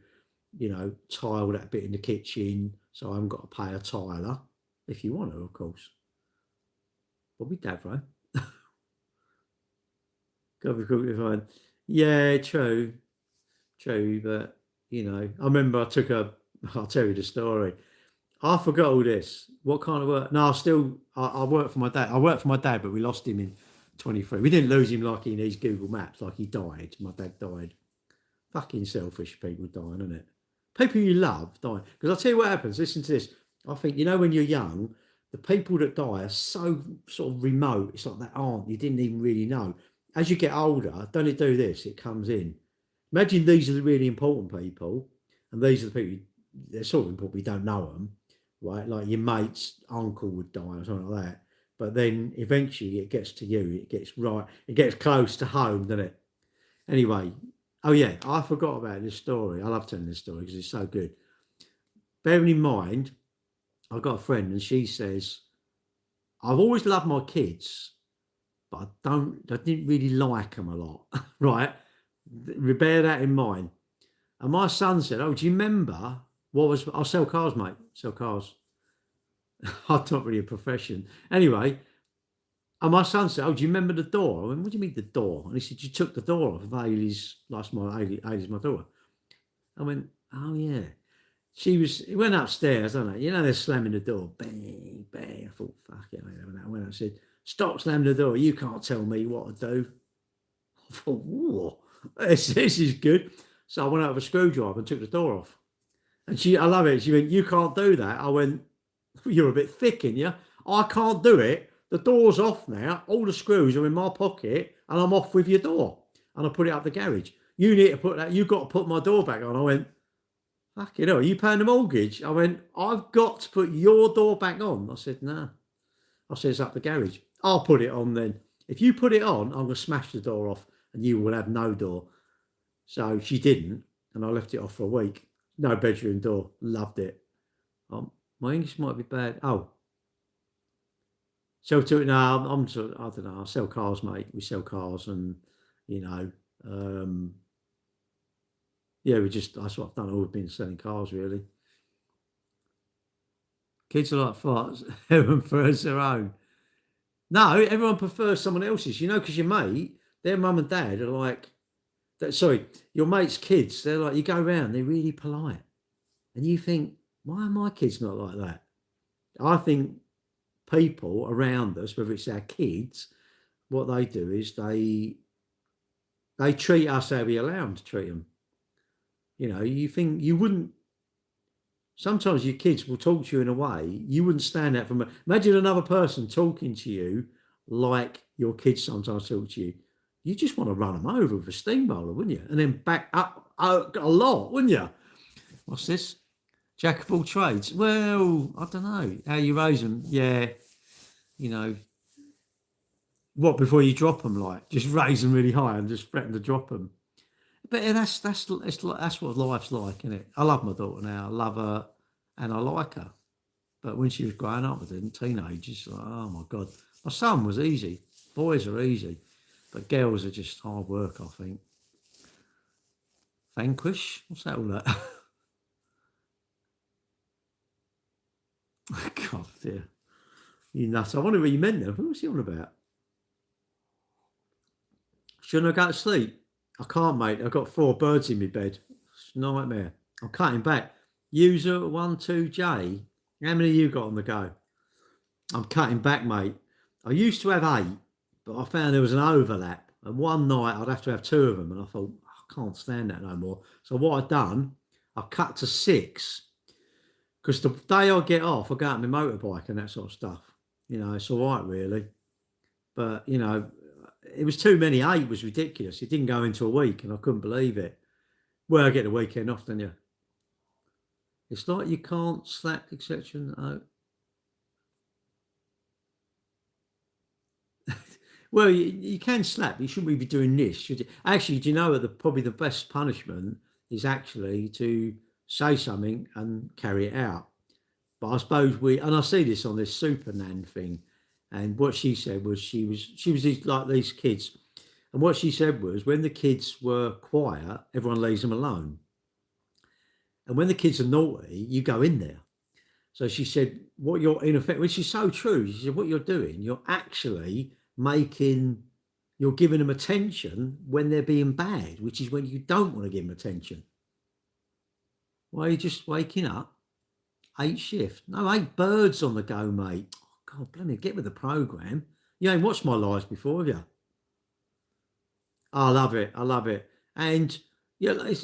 tile that bit in the kitchen so I haven't got to pay a tiler, if you want to, of course. What would that, right? Got to be quickly fine. Yeah, true. True, but, I remember I'll tell you the story. I forgot all this. What kind of work? No, I work for my dad. I worked for my dad, but we lost him in 23. We didn't lose him like he needs Google Maps, like he died. My dad died. Fucking selfish people dying, isn't it? People you love dying. Because I'll tell you what happens. Listen to this. I think, when you're young, the people that die are so sort of remote. It's like that aunt you didn't even really know. As you get older, don't it do this? It comes in. Imagine these are the really important people, and these are the people, they're sort of important, we don't know them, right? Like your mate's uncle would die or something like that. But then eventually it gets to you, it gets close to home, doesn't it? Anyway, oh yeah, I forgot about this story. I love telling this story because it's so good. Bearing in mind, I've got a friend and she says, I've always loved my kids, but I didn't really like them a lot, right? Bear that in mind. And my son said, oh, do you remember I sell cars, mate, sell cars. I'm not really a profession. Anyway, and my son said, oh, do you remember the door? I went, what do you mean the door? And he said, you took the door off of Ailey's, Ailey's my daughter. I went, oh yeah. He went upstairs, don't know. They're slamming the door, bang, bang. I thought, fuck it, I went and said, stop slamming the door. You can't tell me what to do. I thought, whoa, this is good. So I went out with a screwdriver and took the door off. And I love it. She went, "You can't do that." I went, "You're a bit thick, in you. I can't do it. The door's off now. All the screws are in my pocket and I'm off with your door." And I put it up the garage. "You need to put that, you've got to put my door back on." I went, "Fuck it, are you paying the mortgage?" I went, "I've got to put your door back on." I said, "No." I said, "It's up the garage." "I'll put it on then. If you put it on, I'm going to smash the door off and you will have no door." So she didn't. And I left it off for a week. No bedroom door. Loved it. My English might be bad. Oh. Sell to it now. I don't know. I sell cars, mate. We sell cars and, you know, yeah, that's what I've done. I've always been selling cars, really. Kids are like farts. Everyone prefers their own. No, everyone prefers someone else's, because your mate, their mum and dad are like, sorry, your mate's kids, they're like, you go around, they're really polite. And you think, why are my kids not like that? I think people around us, whether it's our kids, what they do is they treat us how we allow them to treat them. You think you wouldn't. Sometimes your kids will talk to you in a way you wouldn't stand out from. Imagine another person talking to you like your kids sometimes talk to you. You just want to run them over with a steamroller, wouldn't you? And then back up a lot, wouldn't you? What's this? Jack of all trades. Well, I don't know how you raise them. Yeah, what before you drop them, like just raise them really high and just threaten to drop them. But that's what life's like, isn't it? I love my daughter now. I love her and I like her. But when she was growing up, I didn't. Teenagers, like, oh my God. My son was easy. Boys are easy. But girls are just hard work, I think. Vanquish? What's that all that? God, dear. You nuts. I wonder what you meant there. What's he on about? Shouldn't I go to sleep? I can't, mate. I've got 4 birds in my bed. It's a nightmare. I'm cutting back. User 12J. How many you got on the go? I'm cutting back, mate. I used to have 8, but I found there was an overlap. And one night I'd have to have 2 of them. And I thought, I can't stand that no more. So what I'd done, I cut to 6. Because the day I get off, I go out on my motorbike and that sort of stuff. It's all right, really. But, it was too many. 8 was ridiculous. It didn't go into a week and I couldn't believe it. Well, I get the weekend off, don't you? It's like you can't slap, etc. No. Well, you can slap. You shouldn't be doing this, should you? Actually, do you know that probably the best punishment is actually to say something and carry it out. But I suppose and I see this on this Super Nan thing. And what she said was she was like these kids. And what she said was when the kids were quiet, everyone leaves them alone. And when the kids are naughty, you go in there. So she said, what you're in effect, which is so true. She said, what you're doing, you're actually you're giving them attention when they're being bad, which is when you don't want to give them attention. Why are you just waking up? 8 shift. No, 8 birds on the go, mate. God, bloody get with the program. You ain't watched my lives before, have you? I love it. I love it. And look, I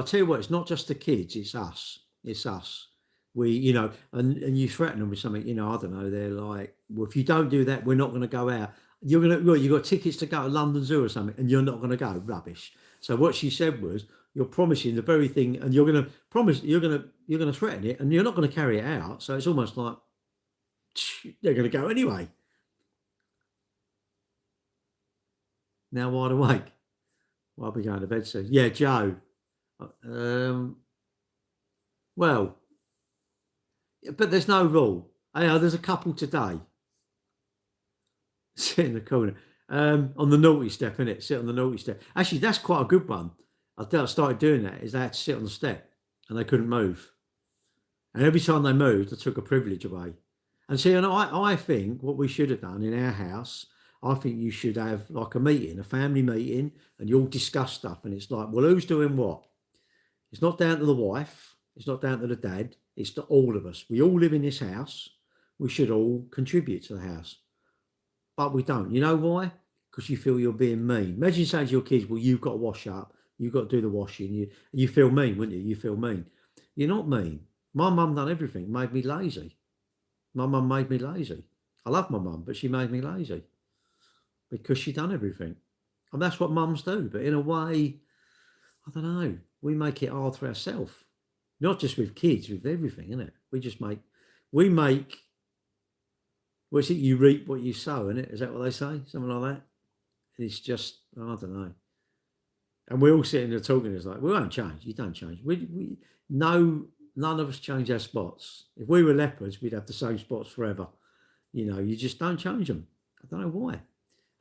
tell you what, it's not just the kids, it's us. It's us. We, and you threaten them with something, I don't know, they're like, well, if you don't do that, we're not going to go out. You got tickets to go to London Zoo or something, and you're not going to go. Rubbish. So what she said was, you're promising the very thing, and you're going to promise, you're going to threaten it, and you're not going to carry it out. So it's almost like, they're going to go anyway. Now wide awake. Well, I'll be going to bed soon. Yeah, Joe. Well, but there's no rule. There's a couple today. Sit in the corner. On the naughty step, innit? Sit on the naughty step. Actually, that's quite a good one. I started doing that, is they had to sit on the step and they couldn't move. And every time they moved, I took a privilege away. And see, and I think what we should have done in our house, I think you should have like a meeting, a family meeting, and you all discuss stuff. And it's like, well, who's doing what? It's not down to the wife. It's not down to the dad. It's to all of us. We all live in this house. We should all contribute to the house. But we don't. You know why? Because you feel you're being mean. Imagine saying to your kids, well, you've got to wash up, You've got to do the washing. You feel mean, wouldn't you? You feel mean. You're not mean. My mum done everything, made me lazy. My mum made me lazy. I love my mum, but she made me lazy because she done everything. And that's what mums do. But in a way, I don't know, we make it hard for ourselves. Not just with kids, with everything, isn't it? We make, what's it, you reap what you sow, isn't it? Is that what they say? Something like that? It's just, I don't know. And we're all sitting there talking, it's like, we won't change. You don't change. No, none of us change our spots. If we were leopards, we'd have the same spots forever. You know, you just don't change them. I don't know why.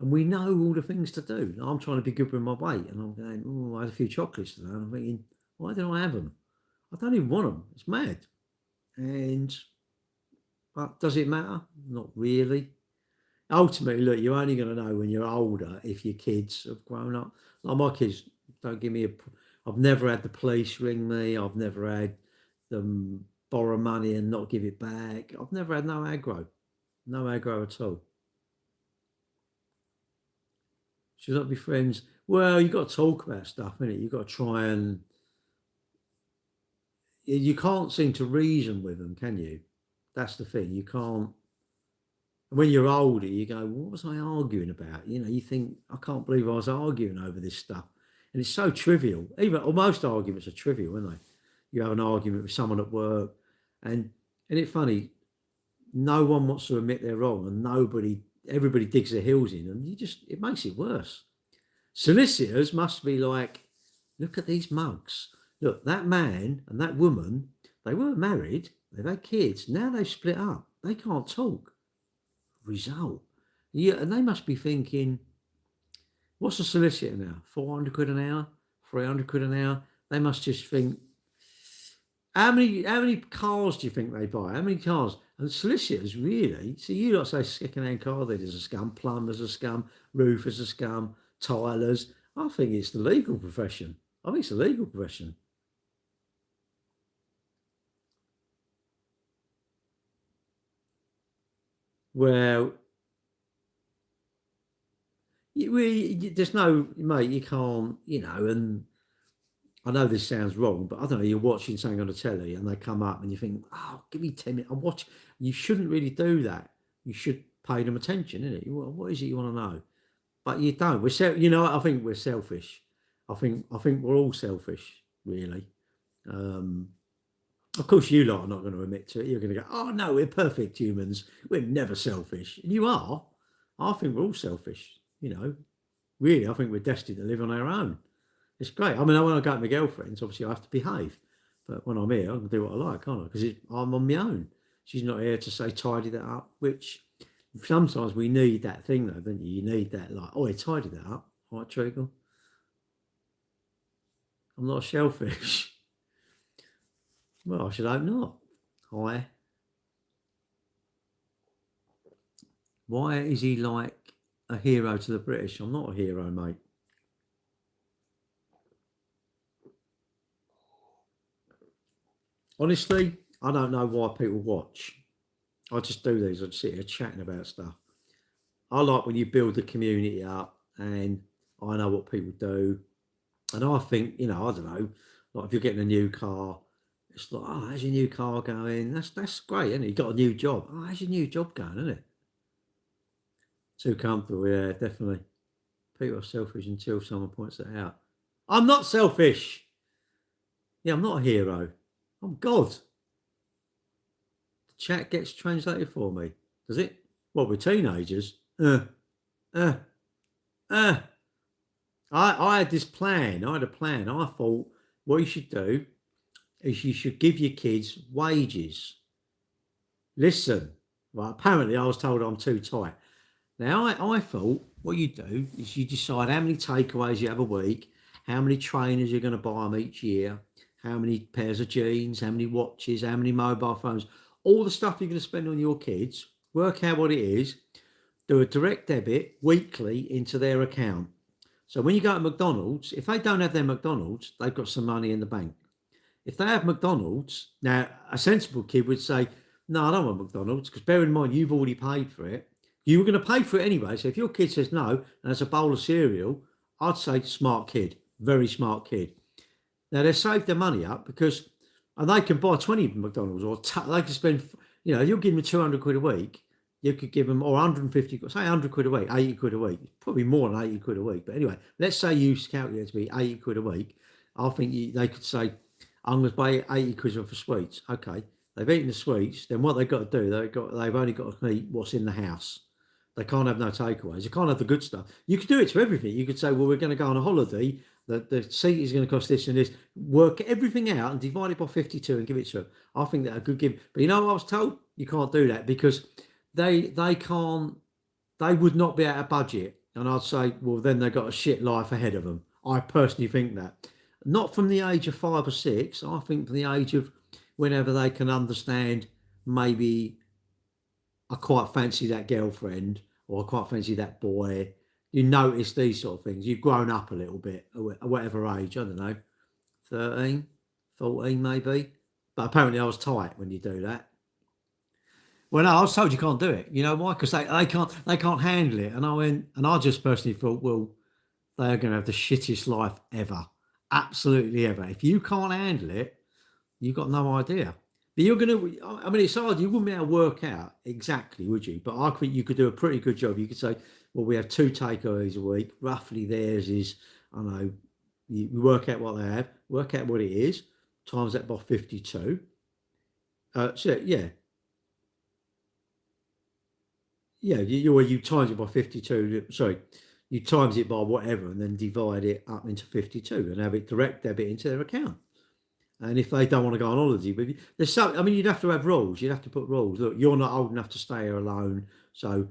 And we know all the things to do. I'm trying to be good with my weight, and I'm going, oh, I had a few chocolates today. And I'm thinking, why did I have them? I don't even want them. It's mad. But does it matter? Not really. Ultimately, look, you're only going to know when you're older if your kids have grown up. Like my kids don't give me I've never had the police ring me. I've never had them borrow money and not give it back. I've never had no aggro at all. Should not be friends. Well, you've got to talk about stuff, innit? You've got to try and, you can't seem to reason with them, can you? That's the thing. You can't. When you're older, you go, what was I arguing about? You know, you think, I can't believe I was arguing over this stuff. And it's so trivial. Most arguments are trivial, aren't they? You have an argument with someone at work, and it's funny, no one wants to admit they're wrong, and everybody digs their heels in, and it makes it worse. Solicitors must be like, look at these mugs. Look, that man and that woman, they weren't married, they've had kids, now they've split up, they can't talk. Result. Yeah, and they must be thinking, what's a solicitor now? 400 quid an hour? 300 quid an hour? They must just think, how many cars do you think they buy? How many cars? And solicitors, really? So you lot say second-hand car dealers are a scum, plumbers are a scum, roofers are a scum, tilers. I think it's the legal profession. I think it's the legal profession. Well, there's no, mate, you can't, and I know this sounds wrong, but I don't know, you're watching something on the telly and they come up and you think, oh, give me 10 minutes. I'm watching. You shouldn't really do that. You should pay them attention, innit? What is it you want to know? But you don't. I think we're selfish. I think we're all selfish, really. Of course, you lot are not going to admit to it. You're going to go, oh, no, we're perfect humans. We're never selfish. And you are. I think we're all selfish, Really, I think we're destined to live on our own. It's great. I mean, when I go to my girlfriend's, obviously I have to behave. But when I'm here, I can do what I like, can't I? Because I'm on my own. She's not here to say tidy that up, which sometimes we need that thing, though, don't you? You need that, like, oh, tidy that up. All right, Treacle? I'm not shellfish. Well, I should hope not. Hi. Why is he like a hero to the British? I'm not a hero, mate. Honestly, I don't know why people watch. I just do these. I just sit here chatting about stuff. I like when you build the community up and I know what people do. And I think, I don't know, like if you're getting a new car, it's like, oh, how's your new car going? That's great, isn't it? You got a new job. Oh, how's your new job going, isn't it? Too comfortable, yeah, definitely. People are selfish until someone points it out. I'm not selfish. Yeah, I'm not a hero. I'm God. The chat gets translated for me. Does it? What, we're teenagers? I had this plan. I had a plan. I thought what you should do is you should give your kids wages. Listen, well, apparently I was told I'm too tight. Now, I thought what you do is you decide how many takeaways you have a week, how many trainers you're going to buy them each year, how many pairs of jeans, how many watches, how many mobile phones, all the stuff you're going to spend on your kids, work out what it is, do a direct debit weekly into their account. So when you go to McDonald's, if they don't have their McDonald's, they've got some money in the bank. If they have McDonald's, now a sensible kid would say, no, I don't want McDonald's, because bear in mind, you've already paid for it. You were going to pay for it anyway. So if your kid says no, and it's a bowl of cereal, I'd say smart kid, very smart kid. Now they saved their money up because, and they can buy 20 McDonald's or they can spend, you'll give them 200 quid a week. You could give them, or 150, say 100 quid a week, 80 quid a week, probably more than 80 quid a week. But anyway, let's say you calculate it to be 80 quid a week. I think they could say, I'm going to pay 80 quid for sweets. Okay. They've eaten the sweets. Then what they've got to do, they've only got to eat what's in the house. They can't have no takeaways. They can't have the good stuff. You could do it to everything. You could say, well, we're going to go on a holiday. The seat is going to cost this and this. Work everything out and divide it by 52 and give it to them. I think that a good give. But you know what I was told? You can't do that because they would not be out of budget. And I'd say, well, then they've got a shit life ahead of them. I personally think that. Not from the age of 5 or 6. I think from the age of whenever they can understand, maybe I quite fancy that girlfriend or I quite fancy that boy. You notice these sort of things. You've grown up a little bit, at whatever age, I don't know, 13, 14 maybe. But apparently I was tight when you do that. Well, no, I was told you can't do it. You know why? Because they can't handle it. And I just personally thought, well, they're going to have the shittiest life ever. Absolutely ever. If you can't handle it, you've got no idea. But you're going to, I mean, it's hard. You wouldn't be able to work out exactly, would you? But I think you could do a pretty good job. You could say, well, we have 2 takeaways a week. Roughly theirs is, I don't know, you work out what they have, work out what it is, times that by 52. So, yeah. Yeah, you times it by 52. Sorry, you times it by whatever and then divide it up into 52 and have it direct debit into their account. And if they don't want to go on holiday with you, there's some, I mean, you'd have to have rules. You'd have to put rules. Look, you're not old enough to stay here alone. So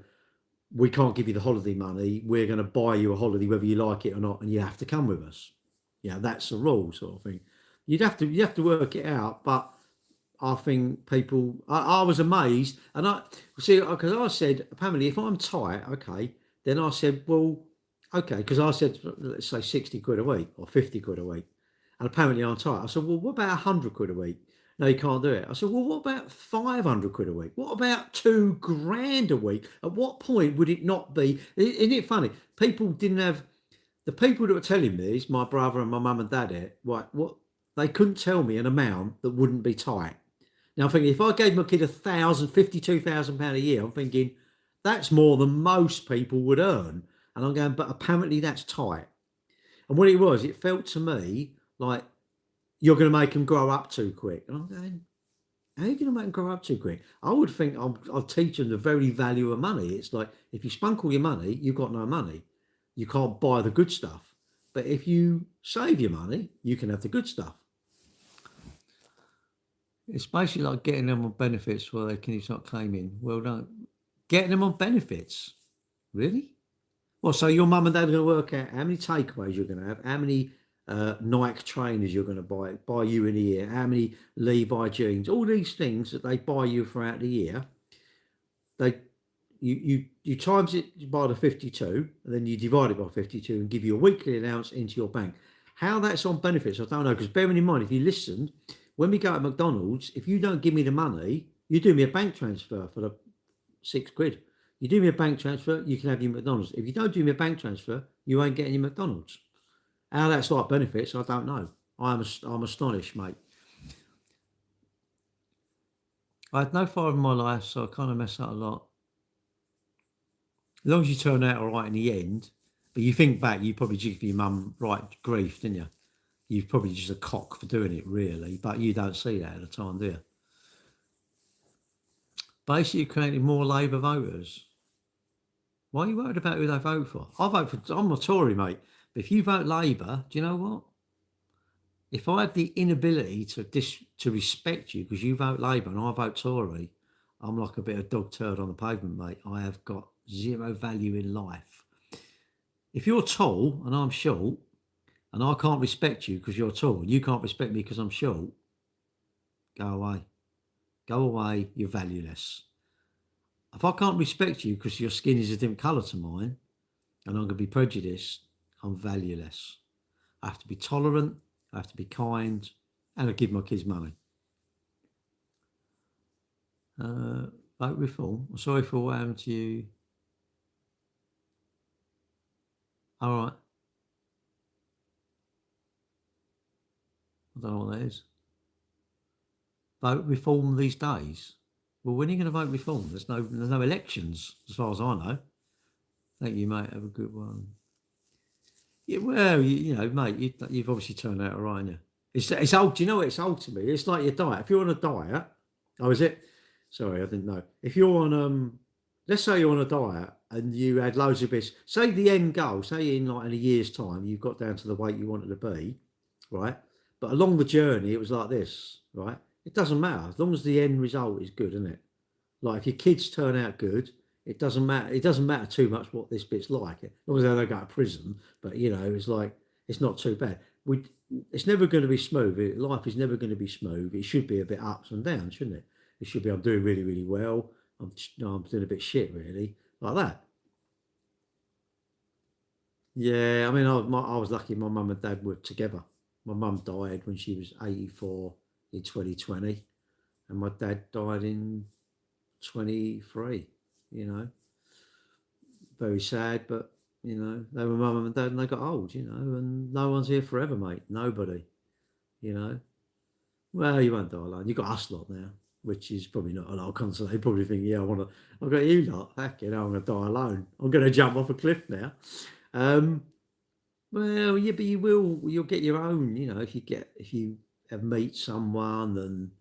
we can't give you the holiday money. We're going to buy you a holiday, whether you like it or not. And you have to come with us. Yeah, that's the rule sort of thing. You have to work it out. But I think people, I was amazed. And I see, because I said, apparently, if I'm tight, okay, then I said, well, okay, because I said, let's say 60 quid a week or 50 quid a week. And apparently I'm tight. I said, well, what about 100 quid a week? No, you can't do it. I said, well, what about 500 quid a week? What about 2 grand a week? At what point would it not be? Isn't it funny? People didn't have, the people that were telling me, is my brother and my mum and dad it, what they couldn't tell me an amount that wouldn't be tight. Now I'm thinking, if I gave my kid £52,000 a year, I'm thinking that's more than most people would earn. And I'm going, but apparently that's tight. And what it was, it felt to me like you're going to make them grow up too quick. And I'm going, how are you going to make them grow up too quick? I would think I'll teach them the very value of money. It's like, if you spunk all your money, you've got no money. You can't buy the good stuff. But if you save your money, you can have the good stuff. It's basically like getting them on benefits where they can start claiming. Well, no, getting them on benefits. Really? Well, so your mum and dad are going to work out how many takeaways you're going to have, how many Nike trainers you're going to buy you in a year, how many Levi jeans, all these things that they buy you throughout the year. You times it by the 52, and then you divide it by 52 and give you a weekly allowance into your bank. How that's on benefits, I don't know, because bearing in mind, if you listen, when we go to McDonald's, if you don't give me the money, you do me a bank transfer for the 6 quid. You do me a bank transfer, you can have your McDonald's. If you don't do me a bank transfer, you ain't getting your McDonald's. How that's like benefits, I don't know. I'm astonished, mate. I had no fire in my life, so I kind of mess up a lot. As long as you turn out all right in the end, but you think back, you probably give your mum right grief, didn't you? You're probably just a cock for doing it, really, but you don't see that at the time, do you? Basically, creating more Labour voters. Why are you worried about who they vote for? I'm a Tory, mate. But if you vote Labour, do you know what? If I have the inability to respect you because you vote Labour and I vote Tory, I'm like a bit of dog turd on the pavement, mate. I have got zero value in life. If you're tall and I'm short, and I can't respect you because you're tall, and you can't respect me because I'm short, go away. Go away, you're valueless. If I can't respect you because your skin is a different colour to mine, and I'm going to be prejudiced, I'm valueless. I have to be tolerant, I have to be kind, and I give my kids money. Vote reform. I'm sorry for what happened to you. All right. I don't know what that is. Vote reform these days. Well, when are you going to vote reform? There's no elections, as far as I know. Thank you, mate. Have a good one. Yeah, well, you know, mate, you've obviously turned out all right, haven't you? It's old. Do you know what it's old to me? It's like your diet. If you're on a diet, oh, is it? Sorry, I didn't know. If you're on let's say you're on a diet and you had loads of bits. Say the end goal. Say in like in a year's time, you've got down to the weight you wanted to be, right? But along the journey, it was like this, right? It doesn't matter as long as the end result is good, isn't it? Like if your kids turn out good, it doesn't matter. It doesn't matter too much what this bit's like. As long as they don't go to prison, but you know, it's like it's not too bad. It's never going to be smooth. Life is never going to be smooth. It should be a bit ups and downs, shouldn't it? It should be. I'm doing really, really well. I'm doing a bit shit, really, like that. Yeah, I mean, I was lucky. My mum and dad were together. My mum died when she was 84 in 2020, and my dad died in 23. You know, very sad, but you know, they were mum and dad, and they got old. You know, and no one's here forever, mate. Nobody. You know. Well, you won't die alone. You got us lot now, which is probably not a lot of consolation. They probably think, yeah, I've got you lot. Heck, you know, I'm gonna die alone. I'm gonna jump off a cliff now. Um, well, yeah, but you'll get your own. You know, if you have meet someone, and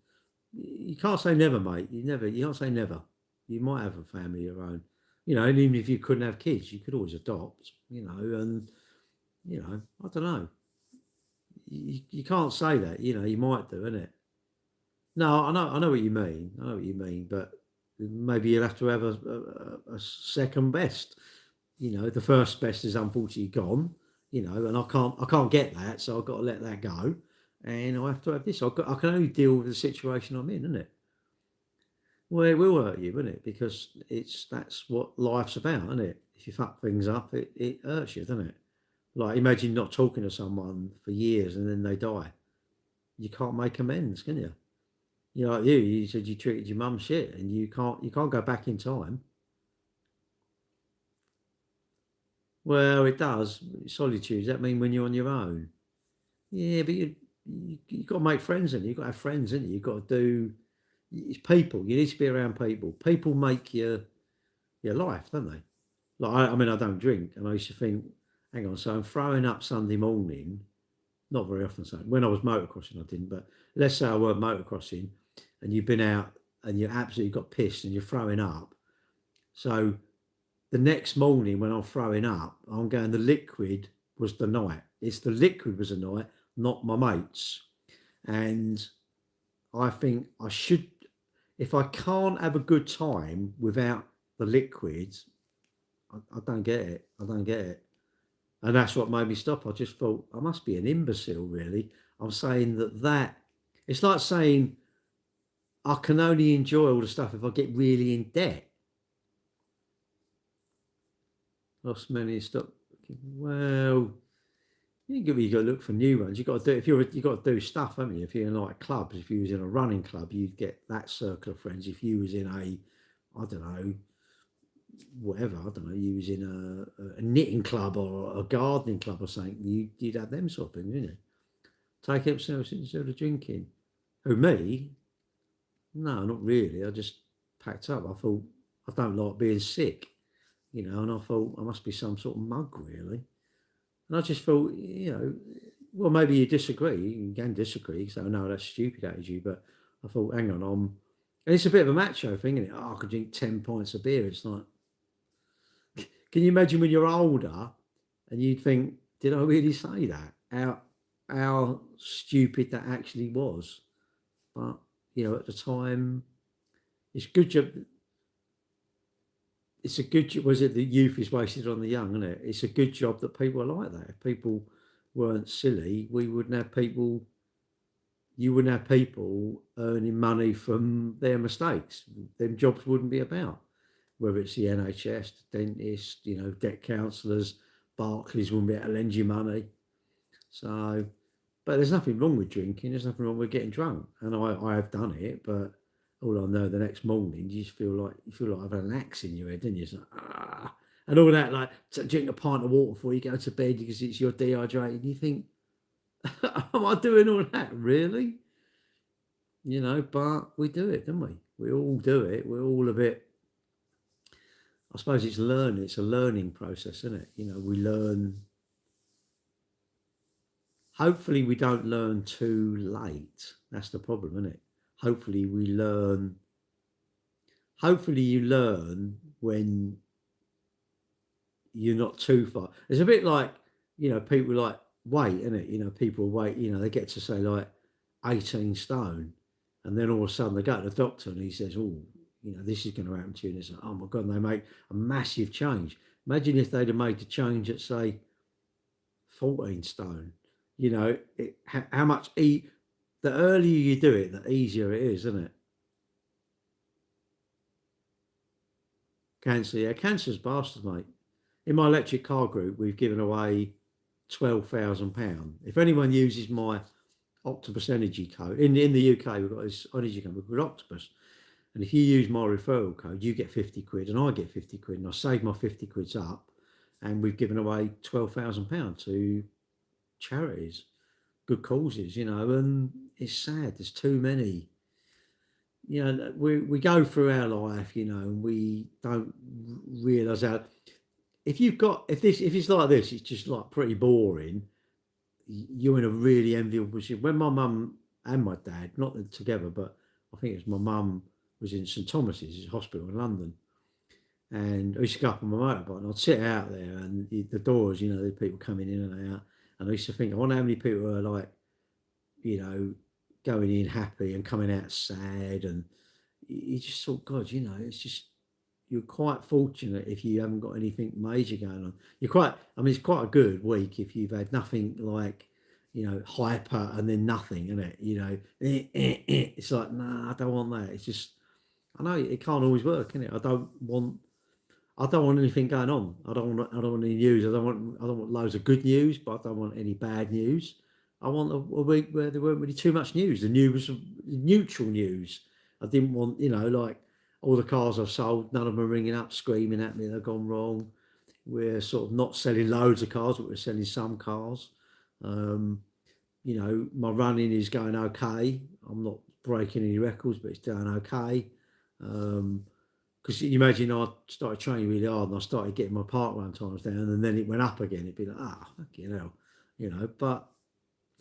you can't say never, mate. You can't say never. You might have a family of your own. You know, and even if you couldn't have kids, you could always adopt. You know, and you know, I don't know. You can't say that. You know, you might do, innit? No, I know what you mean. I know what you mean, but maybe you'll have to have a second best. You know, the first best is unfortunately gone. You know, and I can't get that, so I've got to let that go, and I have to have this. I can only deal with the situation I'm in, isn't it? Well, it will hurt you, isn't it? Because that's what life's about, isn't it? If you fuck things up, it hurts you, doesn't it? Like imagine not talking to someone for years and then they die. You can't make amends, can you? You know, like you said you treated your mum shit, and you can't go back in time. Well, it does. Solitude. Does that mean when you're on your own? Yeah, but you got to make friends, and you got to have friends, and you've got to do. It's people. You need to be around people. People make your life, don't they? Like I mean, I don't drink, and I used to think, hang on, so I'm throwing up Sunday morning. Not very often, so when I was motocrossing, I didn't. But let's say I weren't motocrossing, and you've been out and you absolutely got pissed and you're throwing up. So the next morning when I'm throwing up, I'm going, the liquid was the night. It's the liquid was the night, not my mates. And I think I should, if I can't have a good time without the liquids, I don't get it. I don't get it. And that's what made me stop. I just thought, I must be an imbecile, really. I'm saying that it's like saying I can only enjoy all the stuff if I get really in debt. Lost many stuff. Well, you got to look for new ones. You got to do you got to do stuff, haven't you? If you're in like clubs, if you was in a running club, you'd get that circle of friends. If you was in I don't know, whatever, I don't know, you was in a knitting club or a gardening club or something, you'd have them sort of things, wouldn't you? Take up yourself instead of drinking. Who, me? No, not really. I just packed up. I thought I don't like being sick, you know, and I thought I must be some sort of mug, really. And I just thought, you know, well, maybe you disagree. You can disagree. So no, that's stupid attitude. But I thought, hang on, and it's a bit of a macho thing, isn't it? Oh, I could drink 10 pints of beer. It's like, can you imagine when you're older and you'd think, did I really say that? How stupid that actually was. But, you know, at the time, it's good job. It's a good job. Was it the youth is wasted on the young, isn't it? It's a good job that people are like that. If people weren't silly, we wouldn't have people, you wouldn't have people earning money from their mistakes. Them jobs wouldn't be about. Whether it's the NHS, the dentist, you know, debt counsellors, Barclays wouldn't be able to lend you money. So, but there's nothing wrong with drinking. There's nothing wrong with getting drunk, and I have done it. But all I know, the next morning, you just feel like I've had an axe in your head, don't you? It's like, ah, and all that, like drink a pint of water before you go to bed because it's you're dehydrated. And you think, Am I doing all that? Really? You know, but we do it, don't we? We all do it. We're all a bit, I suppose it's learning. It's a learning process, isn't it? You know, we learn. Hopefully, we don't learn too late. That's the problem, isn't it? Hopefully, we learn. Hopefully, you learn when you're not too far. It's a bit like, people like weight, isn't it? People weight, they get to say like 18 stone, and then all of a sudden they go to the doctor and he says, oh, this is going to happen to you. And it's like, oh my God, and they make a massive change. Imagine if they'd have made the change at, say, 14 stone. How much the earlier you do it, the easier it is, isn't it? Cancer, yeah, cancer's bastard, mate. In my electric car group, we've given away £12,000. If anyone uses my Octopus Energy code, in the UK, we've got this energy company called Octopus. And if you use my referral code, you get 50 quid and I get 50 quid. And I save my 50 quids up and we've given away £12,000 to charities, good causes, and it's sad. There's too many. We go through our life, and we don't realise how. If it's like this, it's just like pretty boring. You're in a really enviable position. When my mum and my dad, not together, but I think it's my mum was in St Thomas's hospital in London, and I used to go up on my motorbike and I'd sit out there and the doors, the people coming in and out, and I used to think, I wonder how many people are like, going in happy and coming out sad, and you just thought, God, it's just, you're quite fortunate if you haven't got anything major going on. It's quite a good week if you've had nothing like, hyper and then nothing, isn't it? It's like, nah, I don't want that. It's just, I know it can't always work, can it? I don't want anything going on. I don't want any news. I don't want loads of good news, but I don't want any bad news. I want a week where there weren't really too much news. The news was neutral news. I didn't want, like all the cars I've sold, none of them are ringing up, screaming at me they've gone wrong. We're sort of not selling loads of cars, but we're selling some cars. My running is going okay. I'm not breaking any records, but it's doing okay. Because you imagine I started training really hard and I started getting my park run times down, and then it went up again. It'd be like, fucking hell, but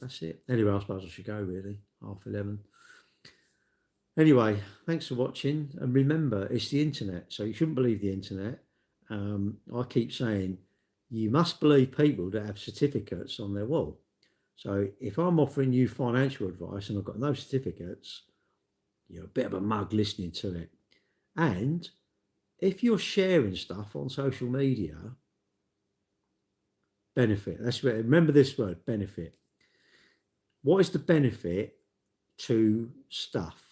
that's it. Anyway, I suppose I should go really, 11:30. Anyway, thanks for watching. And remember, it's the internet, so you shouldn't believe the internet. I keep saying, you must believe people that have certificates on their wall. So if I'm offering you financial advice and I've got no certificates, you're a bit of a mug listening to it. And if you're sharing stuff on social media, benefit. Remember this word, benefit. What is the benefit to stuff?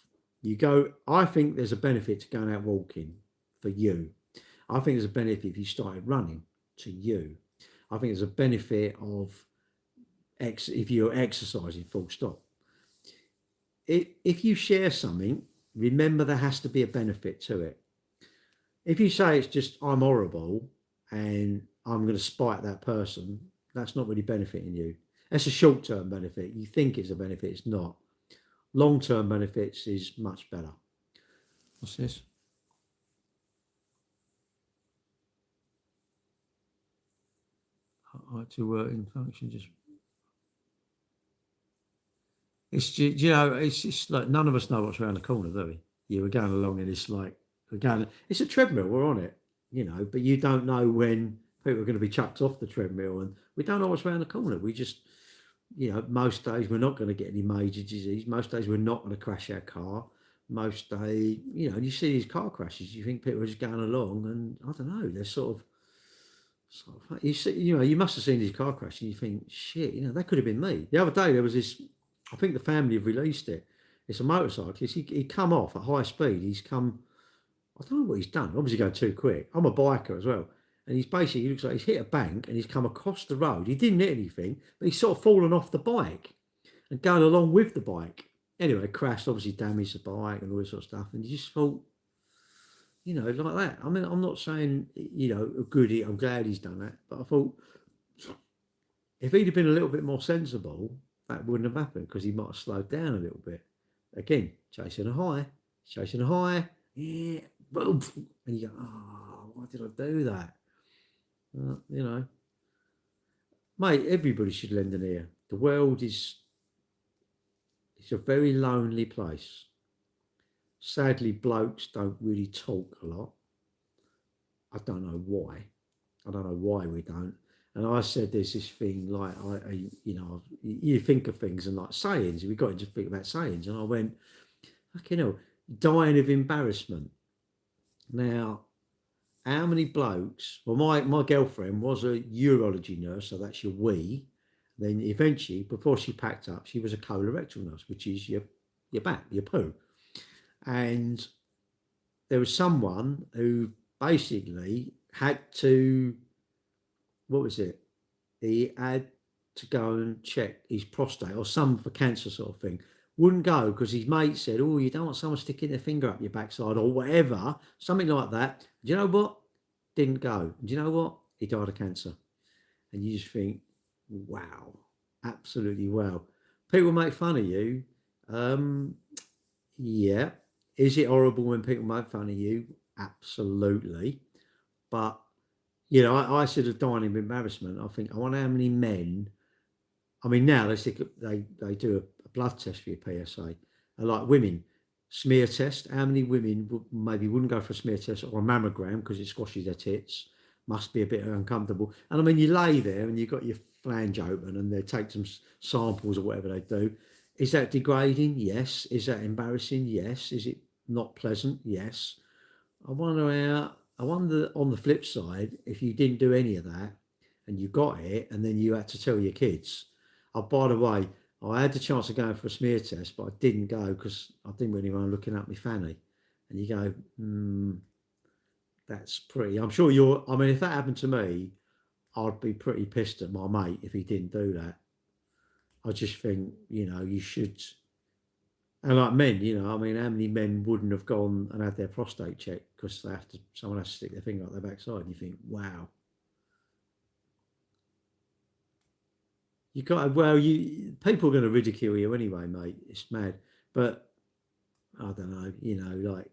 I think there's a benefit to going out walking for you. I think there's a benefit if you started running to you. I think there's a benefit of if you're exercising, full stop. If you share something, remember there has to be a benefit to it. If you say it's just, I'm horrible and I'm going to spite that person, that's not really benefiting you. That's a short-term benefit. You think it's a benefit, it's not. Long-term benefits is much better. What's this? To work in function, just it's it's just like none of us know what's around the corner, do we? Yeah, we're going along and it's like it's a treadmill, we're on it, but you don't know when people are going to be chucked off the treadmill, and we don't know what's around the corner. We just most days we're not going to get any major disease. Most days we're not going to crash our car. Most days, you see these car crashes, you think people are just going along, and I don't know, they're sort of you see, you must have seen these car crashes and you think, shit, that could have been me. The other day there was this, I think the family have released it. It's a motorcyclist. He come off at high speed. He's come, I don't know what he's done. Obviously going too quick. I'm a biker as well. And he looks like he's hit a bank and he's come across the road. He didn't hit anything, but he's sort of fallen off the bike and going along with the bike. Anyway, crashed, obviously damaged the bike and all this sort of stuff. And you just thought, like that. I mean, I'm not saying, I'm glad he's done that. But I thought, if he'd have been a little bit more sensible, that wouldn't have happened because he might have slowed down a little bit. Again, chasing a high, yeah, boom, and you go, oh, why did I do that? You know, mate, everybody should lend an ear. The world is it's a very lonely place. Sadly, blokes don't really talk a lot. I don't know why. I don't know why we don't. And I said there's this thing like you think of things and like sayings. We got into think about sayings, and I went, fucking hell, dying of embarrassment. Now, how many blokes? Well, my girlfriend was a urology nurse, so that's your wee. Then eventually, before she packed up, she was a colorectal nurse, which is your back, your poo. And there was someone who basically had to, what was it? He had to go and check his prostate or some for cancer sort of thing. Wouldn't go because his mate said, oh, you don't want someone sticking their finger up your backside or whatever, something like that. Do you know what? Didn't go. Do you know what? He died of cancer. And you just think, wow, absolutely wow. People make fun of you. Yeah. Is it horrible when people make fun of you? Absolutely. But, I said a dying of embarrassment. I think, I wonder how many men, I mean, now they do a blood test for your PSA. Like women, smear test. How many women maybe wouldn't go for a smear test or a mammogram because it squashes their tits? Must be a bit uncomfortable. And I mean, you lay there and you've got your flange open and they take some samples or whatever they do. Is that degrading? Yes. Is that embarrassing? Yes. Is it not pleasant? Yes. I wonder on the flip side, if you didn't do any of that and you got it and then you had to tell your kids, oh, by the way, I had the chance of going for a smear test, but I didn't go because I didn't really want looking at my fanny. And you go, that's pretty. I'm sure if that happened to me, I'd be pretty pissed at my mate if he didn't do that. I just think, you should. And like men, how many men wouldn't have gone and had their prostate checked because someone has to stick their finger up their backside and you think, wow. People are going to ridicule you anyway, mate. It's mad. But I don't know, like,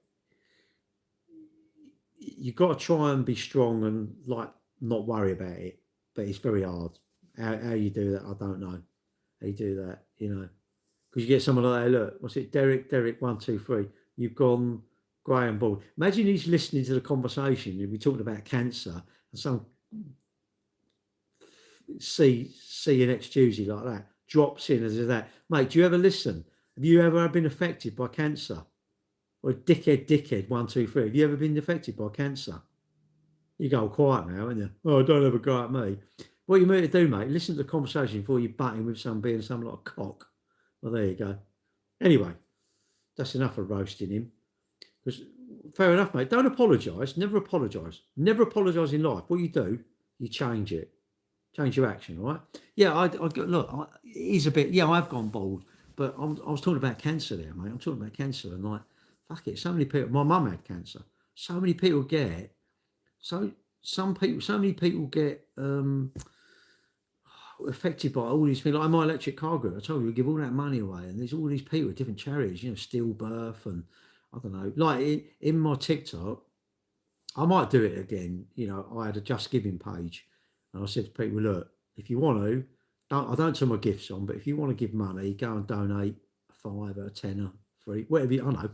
you've got to try and be strong and like not worry about it. But it's very hard. How you do that, I don't know. How you do that, because you get someone like that. Look, what's it, Derek 123? You've gone grey and bald. Imagine he's listening to the conversation. We're talking about cancer and some see you next Tuesday like that drops in as that. Mate, do you ever listen? Have you ever been affected by cancer? Or dickhead 123? Have you ever been affected by cancer? You go quiet now, and you, oh, don't ever go at me. What you meant to do, mate, listen to the conversation before you butt in with some being some lot of cock. Well, there you go. Anyway, that's enough of roasting him. Because fair enough, mate. Don't apologise. Never apologise. Never apologise in life. What you do, you change it. Change your action, right? Yeah, it is a bit. Yeah, I've gone bald, but I was talking about cancer there, mate. I'm talking about cancer and like, fuck it. So many people. My mum had cancer. So many people get. So many people get affected by all these things. Like my electric car group, I told you, we give all that money away, and there's all these people with different charities, stillbirth, and I don't know. Like in my TikTok, I might do it again. I had a Just Giving page, and I said to people, look, if you want to, I don't turn my gifts on, but if you want to give money, go and donate a £5, a tenner, £3, whatever. I know,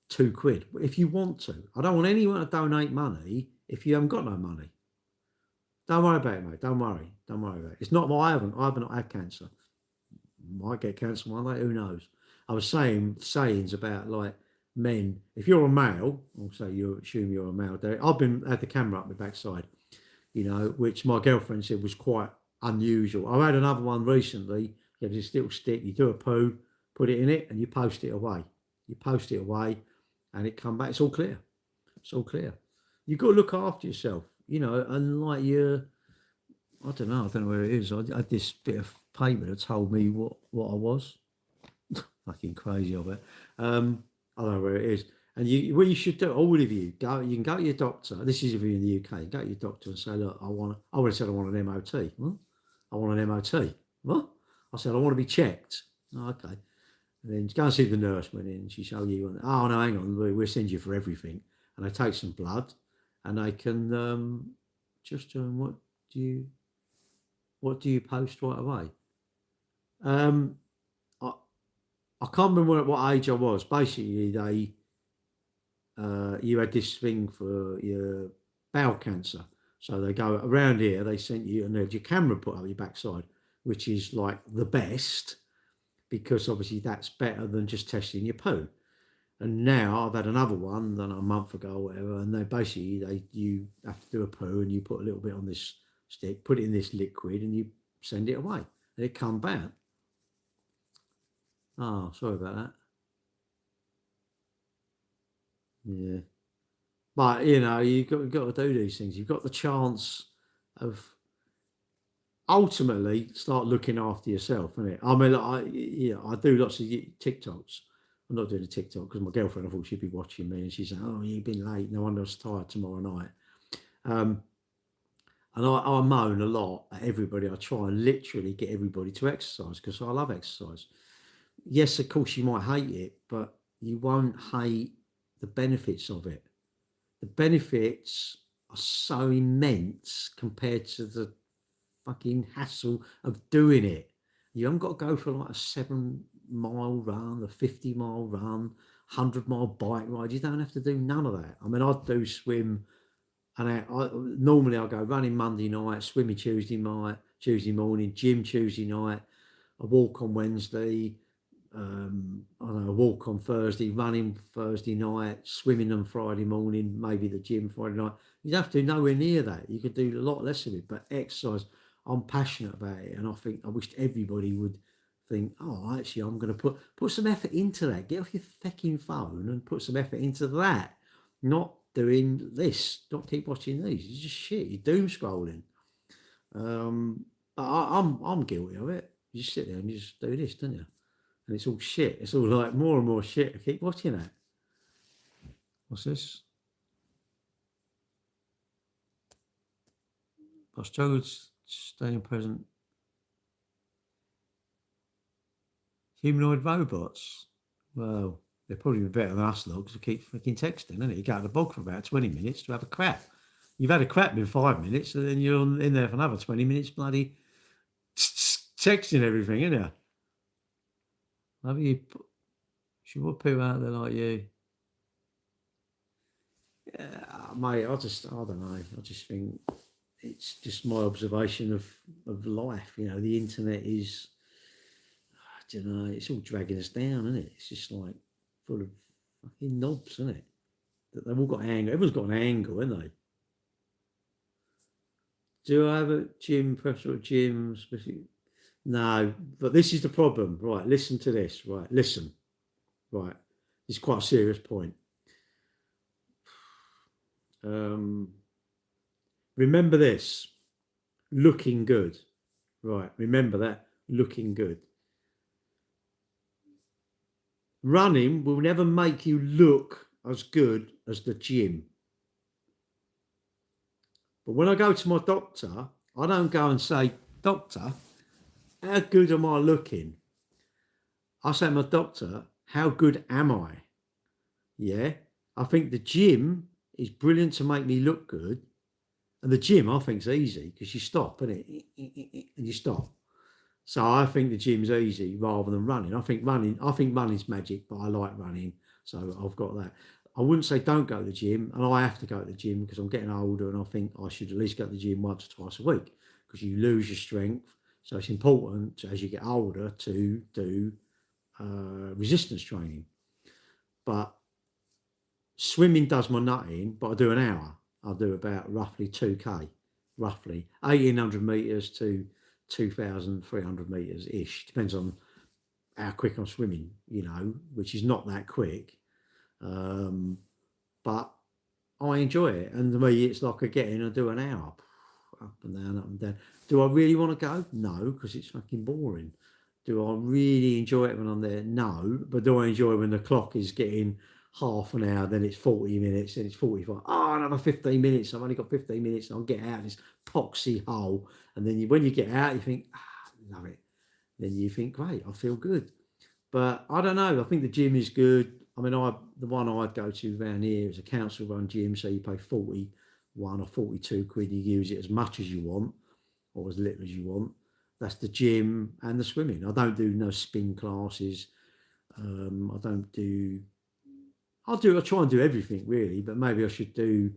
£2. If you want to, I don't want anyone to donate money if you haven't got no money. Don't worry about it, mate. Don't worry about it. It's not I haven't not had cancer. Might get cancer one day, who knows? I was saying sayings about like men. If you're a male, I'll say you assume you're a male. I've had the camera up my backside, which my girlfriend said was quite unusual. I had another one recently. You have this little stick, you do a poo, put it in it, and you post it away. And it come back. It's all clear. You've got to look after yourself, and like I don't know where it is. I had this bit of paper that told me what I was. Fucking crazy of it. I don't know where it is. And what you should do, all of you, you can go to your doctor. This is if you're in the UK. Go to your doctor and say, look, I want an MOT. What? I want an MOT. What? I said, I want to be checked. Oh, okay. And then go and see the nurse went in. She said, oh, you want, oh, no, hang on. We'll send you for everything. And they take some blood and they can just what do you post right away? I, I can't remember what age I was. Basically, you had this thing for your bowel cancer. So they go around here, they sent you, and they had your camera put up your backside, which is like the best because obviously that's better than just testing your poo. And now I've had another one done a month ago or whatever, and you have to do a poo and you put a little bit on this stick, put it in this liquid, and you send it away. And it come back. Oh, sorry about that. Yeah. But you've got to do these things. You've got the chance of ultimately start looking after yourself, innit? I mean, I do lots of TikToks. I'm not doing a TikTok because my girlfriend, I thought she'd be watching me, and she's saying, "Oh, you've been late. No wonder I was tired tomorrow night." Um, and I moan a lot at everybody. I try and literally get everybody to exercise because I love exercise. Yes, of course, you might hate it, but you won't hate the benefits of it. The benefits are so immense compared to the fucking hassle of doing it. You haven't got to go for like a 7 mile run, a 50 mile run, 100 mile bike ride. You don't have to do none of that. I mean, I do swim, and normally I go running Monday night, swimming Tuesday night, Tuesday morning, gym Tuesday night, a walk on Wednesday. I don't know, walk on Thursday, running Thursday night, swimming on Friday morning, maybe the gym Friday night. You have to nowhere near that. You could do a lot less of it, but exercise, I'm passionate about it, and I wish everybody would think, oh, actually, I'm going to put some effort into that. Get off your fucking phone and put some effort into that. Not doing this. Not keep watching these. It's just shit. You're doom scrolling. I'm guilty of it. You just sit there and you just do this, don't you? And it's all shit. It's all like more and more shit. I keep watching that. What's this? I struggled staying present. Humanoid robots. Well, they're probably better than us lot because we keep fucking texting, isn't it? You go to the bog for about 20 minutes to have a crap. You've had a crap in 5 minutes, and then you're in there for another 20 minutes, bloody texting everything, isn't you? Maybe she would poo out there like you. Yeah, mate, I don't know. I just think it's just my observation of life. The internet is, I don't know, it's all dragging us down, isn't it? It's just like full of fucking knobs, isn't it? That they've all got angle. Everyone's got an angle, haven't they? Do I have a gym, personal gym, specific? No, but this is the problem. Right, listen to this. Right, listen. Right, it's quite a serious point. Remember this. Looking good. Right, remember that. Looking good. Running will never make you look as good as the gym. But when I go to my doctor, I don't go and say, "Doctor, how good am I looking?" I say to my doctor, "How good am I?" Yeah. I think the gym is brilliant to make me look good. And the gym, I think, is easy because you stop, and you stop. So I think the gym's easy rather than running. I think running's magic, but I like running. So I've got that. I wouldn't say don't go to the gym, and I have to go to the gym because I'm getting older, and I think I should at least go to the gym once or twice a week because you lose your strength. So it's important as you get older to do resistance training. But swimming does my nutting, but I do an hour. I'll do about roughly 2K, roughly 1,800 meters to 2,300 meters ish. Depends on how quick I'm swimming, which is not that quick. But I enjoy it. And to me, it's like I get in and do an hour, up and down, up and down. Do I really want to go? No, because it's fucking boring. Do I really enjoy it when I'm there? No. But do I enjoy when the clock is getting half an hour, then it's 40 minutes, then it's 45. Oh, another 15 minutes. I've only got 15 minutes and I'll get out of this poxy hole. And then when you get out, you think, love it. then you think, great, I feel good. But I don't know. I think the gym is good. I mean, the one I'd go to around here is a council-run gym, so you pay 41 or 42 quid. You use it as much as you want or as little as you want. That's the gym and the swimming. I don't do no spin classes. I don't do. I try and do everything really, but maybe I should do,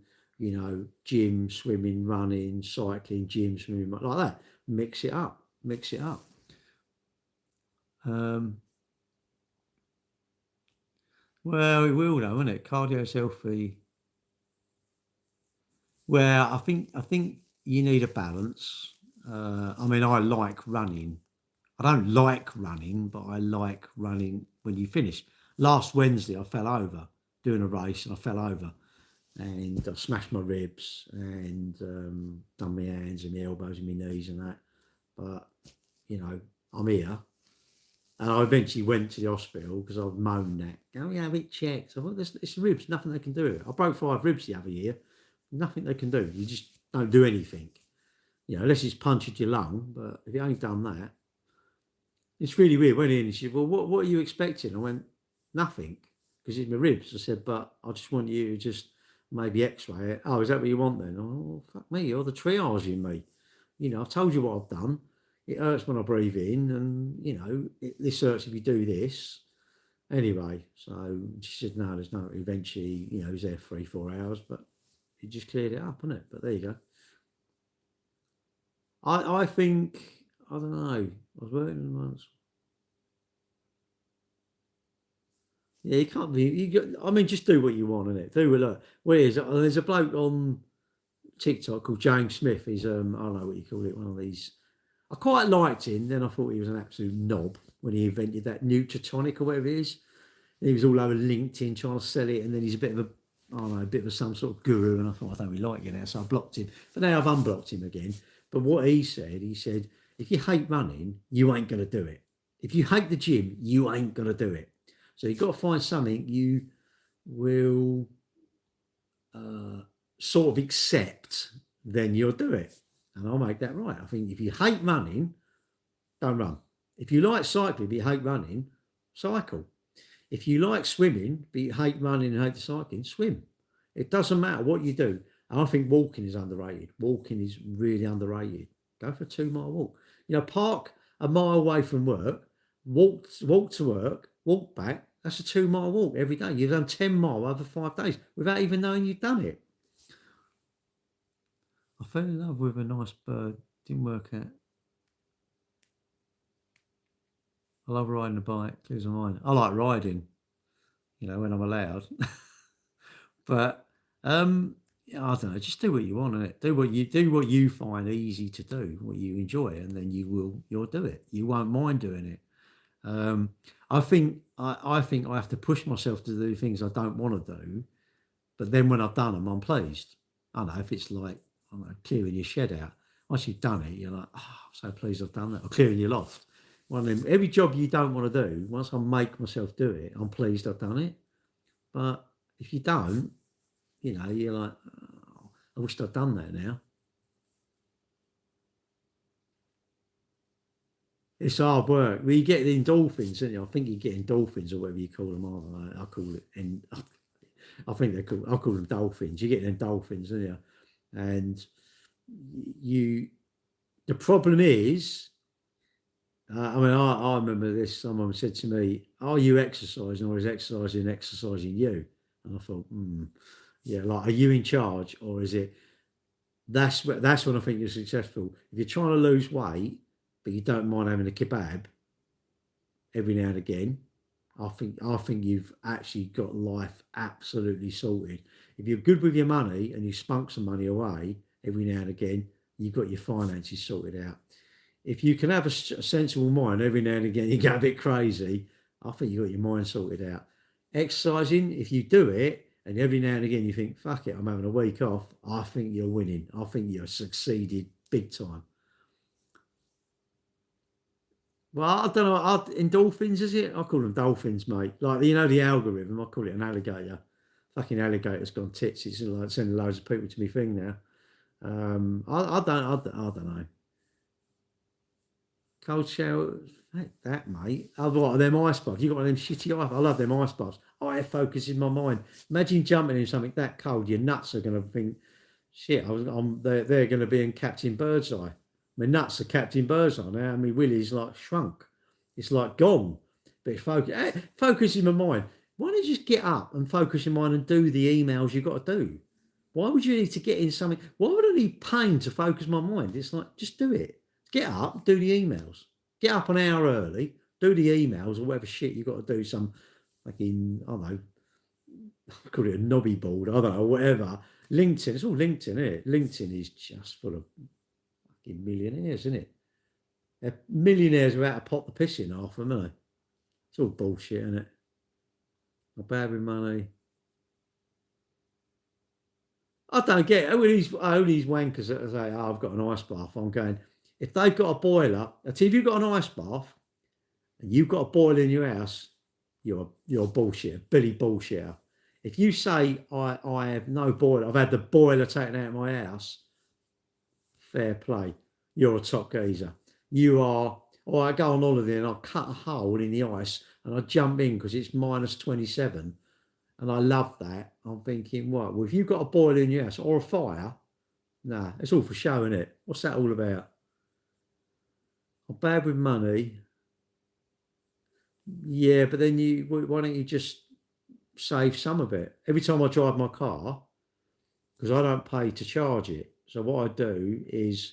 gym, swimming, running, cycling, gym, swimming, like that. Mix it up. Mix it up. Well, it will though, won't it? Cardio's healthy. Well, I think you need a balance. I mean, I like running. I don't like running, but I like running when you finish. Last Wednesday, I fell over doing a race, and I fell over, and I smashed my ribs and done my hands and my elbows and my knees and that. But I'm here. And I eventually went to the hospital because I was moaned at. Oh, yeah, have it checked. I thought, it's ribs, nothing they can do. I broke 5 ribs the other year. Nothing they can do. You just don't do anything. Unless it's punctured your lung. But if you ain't done that, it's really weird. Went in and she said, well, what are you expecting? I went, nothing, because it's my ribs. I said, but I just want you to just maybe x-ray it. Oh, is that what you want then? Oh, fuck me, you're the triage in me. I've told you what I've done. It hurts when I breathe in, and this hurts if you do this. Anyway, so she said, no, there's no. Eventually, he was there 3-4 hours, but he just cleared it up, isn't it? But there you go. I think, I don't know. I was working once. Yeah, you can't be. Just do what you want, innit? Do what. Look, what it is? There's a bloke on TikTok called James Smith. He's I don't know what you call it. One of these. I quite liked him. Then I thought he was an absolute knob when he invented that Nutritonic or whatever it is. And he was all over LinkedIn trying to sell it, and then he's a bit of a, I don't know, a bit of some sort of guru. And I thought, I don't really like you now, so I blocked him. But now I've unblocked him again. But what he said, if you hate running, you ain't gonna do it. If you hate the gym, you ain't gonna do it. So you've got to find something you will sort of accept, then you'll do it. And I'll make that right. I think if you hate running, don't run. If you like cycling but you hate running, cycle. If you like swimming but you hate running and hate the cycling, swim. It doesn't matter what you do. And I think walking is underrated. Walking is really underrated. Go for a 2-mile walk. Park a mile away from work, walk to work, walk back. That's a 2-mile walk every day. You've done 10 mile over 5 days without even knowing you've done it. I fell in love with a nice bird. Didn't work out. I love riding a bike. Clears my mind. I like riding, when I'm allowed. But I don't know. Just do what you want, innit? Do what you find easy to do, what you enjoy, and then you'll do it. You won't mind doing it. I think I have to push myself to do things I don't want to do, but then when I've done them, I'm pleased. I don't know if it's like, I don't know, clearing your shed out. Once you've done it, you're like, oh, I'm so pleased I've done that. Or clearing your loft. One of them, every job you don't want to do, once I make myself do it, I'm pleased I've done it. But if you don't, you're like, oh, I wish I'd done that now. It's hard work. Well, you get the endorphins, don't you? I think you get endorphins or whatever you call them. I don't know. I call it, and I think I call them dolphins. You get endorphins, don't you? And the problem is, I remember this. Someone said to me, "Are you exercising, or is exercising you?" And I thought, yeah, like, are you in charge, or is it? That's when I think you're successful. If you're trying to lose weight, but you don't mind having a kebab every now and again, I think you've actually got life absolutely sorted. If you're good with your money and you spunk some money away every now and again, you've got your finances sorted out. If you can have a sensible mind every now and again, you get a bit crazy, I think you've got your mind sorted out. Exercising, if you do it, and every now and again you think, fuck it, I'm having a week off, I think you're winning. I think you're succeeded big time. Well, I don't know. Endorphins, is it? I call them dolphins, mate. Like, the algorithm, I call it an alligator. Fucking alligator's gone tits. It's like sending loads of people to me thing now. I don't know. Cold shower, Ain't that, mate. I've got them ice baths. You got one of them shitty ice. I love them ice baths. I have focus in my mind. Imagine jumping in something that cold. Your nuts are going to think, shit. They're going to be in Captain Birdseye. My nuts are Captain Birdseye now, and my willy's like shrunk. It's like gone. But focus in my mind. Why don't you just get up and focus your mind and do the emails you've got to do? Why would you need to get in something? Why would I need pain to focus my mind? It's like, just do it. Get up, do the emails. Get up an hour early, do the emails or whatever shit you've got to do. Some fucking, I don't know, call it a knobby board, I don't know, whatever. LinkedIn, it's all LinkedIn, isn't it? LinkedIn is just full of fucking millionaires, isn't it? They're millionaires without a pot to piss in, half of them, aren't they? It's all bullshit, isn't it? Not bad with money. I don't get it. All these wankers that say, oh, I've got an ice bath. I'm going, if they've got a boiler, if you've got an ice bath and you've got a boiler in your house, you're a bullshitter, Billy bullshitter. If you say, I have no boiler, I've had the boiler taken out of my house, fair play. You're a top geezer. You are, or I go on holiday and I cut a hole in the ice and I jump in because it's minus 27. And I love that. I'm thinking, well, if you've got a boiler in your house or a fire, nah, it's all for show, innit? What's that all about? I'm bad with money. Yeah, but then why don't you just save some of it? Every time I drive my car, because I don't pay to charge it. So what I do is,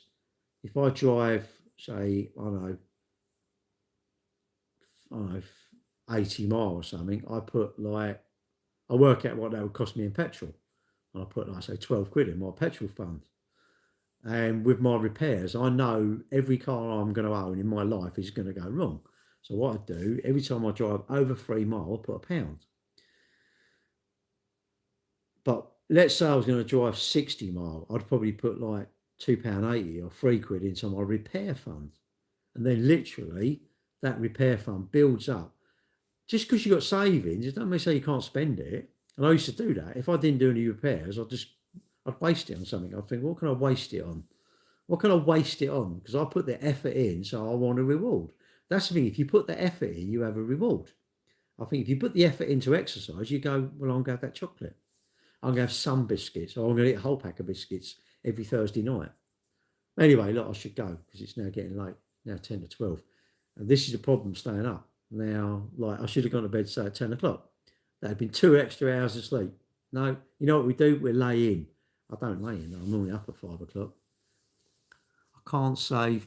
if I drive, say, I don't know, 80 miles or something, I work out what that would cost me in petrol. And I put, like, say, 12 quid in my petrol fund. And with my repairs, I know every car I'm going to own in my life is going to go wrong. So what I do, every time I drive over 3 miles, I put £1. But let's say I was going to drive 60 miles, I'd probably put like £2.80 or 3 quid into my repair fund. And then literally that repair fund builds up. Just because you've got savings, it doesn't mean say you can't spend it. And I used to do that. If I didn't do any repairs, I'd waste it on something. I'd think, what can I waste it on? What can I waste it on? Because I put the effort in, so I want a reward. That's the thing. If you put the effort in, you have a reward. I think if you put the effort into exercise, you go, well, I'm going to have that chocolate. I'm going to have some biscuits, or I'm going to eat a whole pack of biscuits every Thursday night. Anyway, look, I should go because it's now getting late, now 10 to 12. And this is the problem, staying up. Now, like, I should have gone to bed, say, at 10 o'clock. That had been 2 extra hours of sleep. No, you know what we do? We lay in. I don't lay in. I'm normally up at 5 o'clock. I can't say,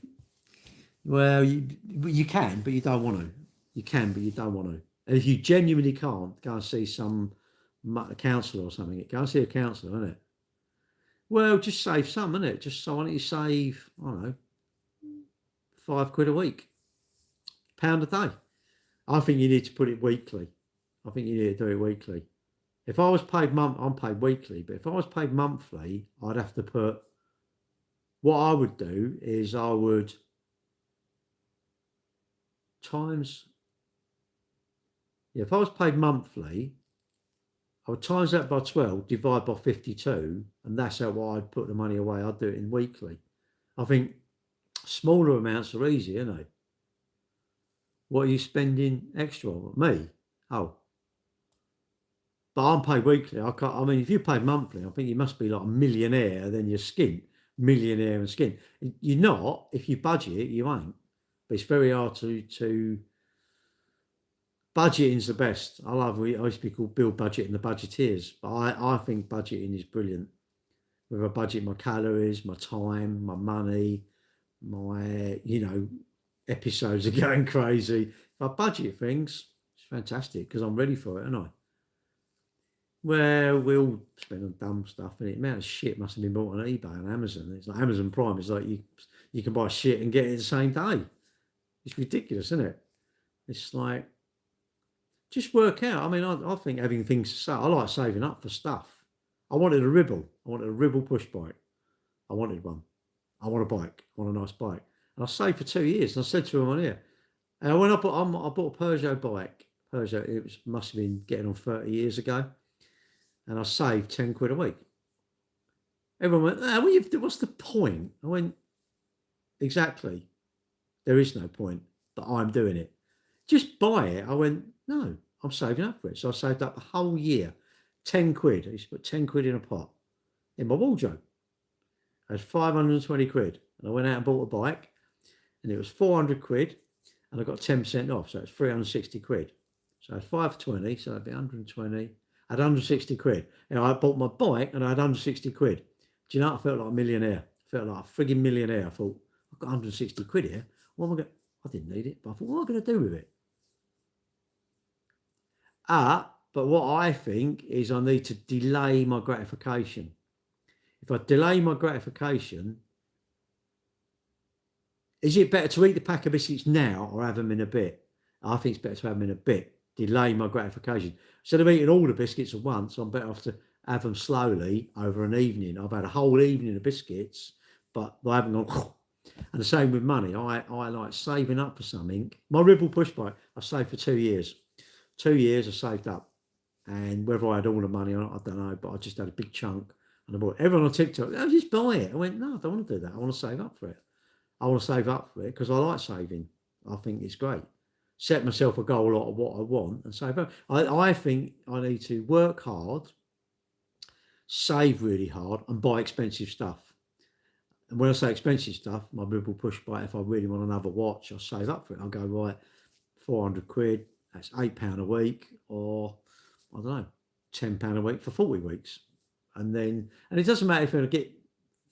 well, you can, but you don't want to. You can, but you don't want to. And if you genuinely can't, go and see some counsellor or something. Go and see a counsellor, isn't it? Well, just save some, isn't it? Just so why don't you save, I don't know, 5 quid a week, £1 a day. I think you need to put it weekly. I think you need to do it weekly. If I was paid I'm paid weekly, but if I was paid monthly, I'd have to put, what I would do is I would if I was paid monthly, I would times that by 12, divide by 52, and that's how I'd put the money away. I'd do it in weekly. I think smaller amounts are easy, aren't they? What are you spending extra on? Me? Oh. But I'm paid weekly. I mean, if you paid monthly, I think you must be like a millionaire, then you're skint. Millionaire and skint. You're not. If you budget, you ain't. But it's very hard to budgeting's the best. I used to be called Bill Budgeting the Budgeteers, but I think budgeting is brilliant. Whether I budget my calories, my time, my money, my, episodes are going crazy. If I budget things, it's fantastic because I'm ready for it, aren't I? Well, we all spend on dumb stuff, and the amount of shit must have been bought on eBay and Amazon. It's like Amazon Prime. It's like you can buy shit and get it the same day. It's ridiculous, isn't it? It's like, just work out. I mean, I think having things to save. I like saving up for stuff. I wanted a Ribble. I wanted a Ribble push bike. I wanted one. I want a bike. I want a nice bike. And I saved for 2 years. And I said to him on here, and when I bought a Peugeot bike. It must have been getting on 30 years ago. And I saved 10 quid a week. Everyone went, what's the point? I went, exactly. There is no point. but I'm doing it. Just buy it. I went, no, I'm saving up for it. So I saved up a whole year, 10 quid. I used to put 10 quid in a pot in my wardrobe. I had 520 quid. And I went out and bought a bike, and it was 400 quid, and I got 10% off. So it's 360 quid. So I had 520, so that'd be 120. I had 160 quid. You know, I bought my bike and I had 160 quid. Do you know, I felt like a millionaire. I felt like a frigging millionaire. I thought, I've got 160 quid here. What am I going to... I didn't need it, but I thought, what am I going to do with it? But what I think is I need to delay my gratification. If I delay my gratification, is it better to eat the pack of biscuits now or have them in a bit? I think it's better to have them in a bit. Delay my gratification. Instead of eating all the biscuits at once, I'm better off to have them slowly over an evening. I've had a whole evening of biscuits, but I haven't gone. And the same with money. I like saving up for something. My Ribble push bike, I saved for 2 years. 2 years I saved up. And whether I had all the money or not, I don't know, but I just had a big chunk. And I bought it. Everyone on TikTok, oh, just buy it. I went, no, I don't want to do that. I want to save up for it. I want to save up for it because I like saving. I think it's great. Set myself a goal of what I want and save up. I think I need to work hard, save really hard, and buy expensive stuff. And when I say expensive stuff, my Ribble push bike, if I really want another watch, I'll save up for it. I'll go, right, 400 quid, that's £8 a week, or I don't know, £10 a week for 40 weeks. And it doesn't matter if I get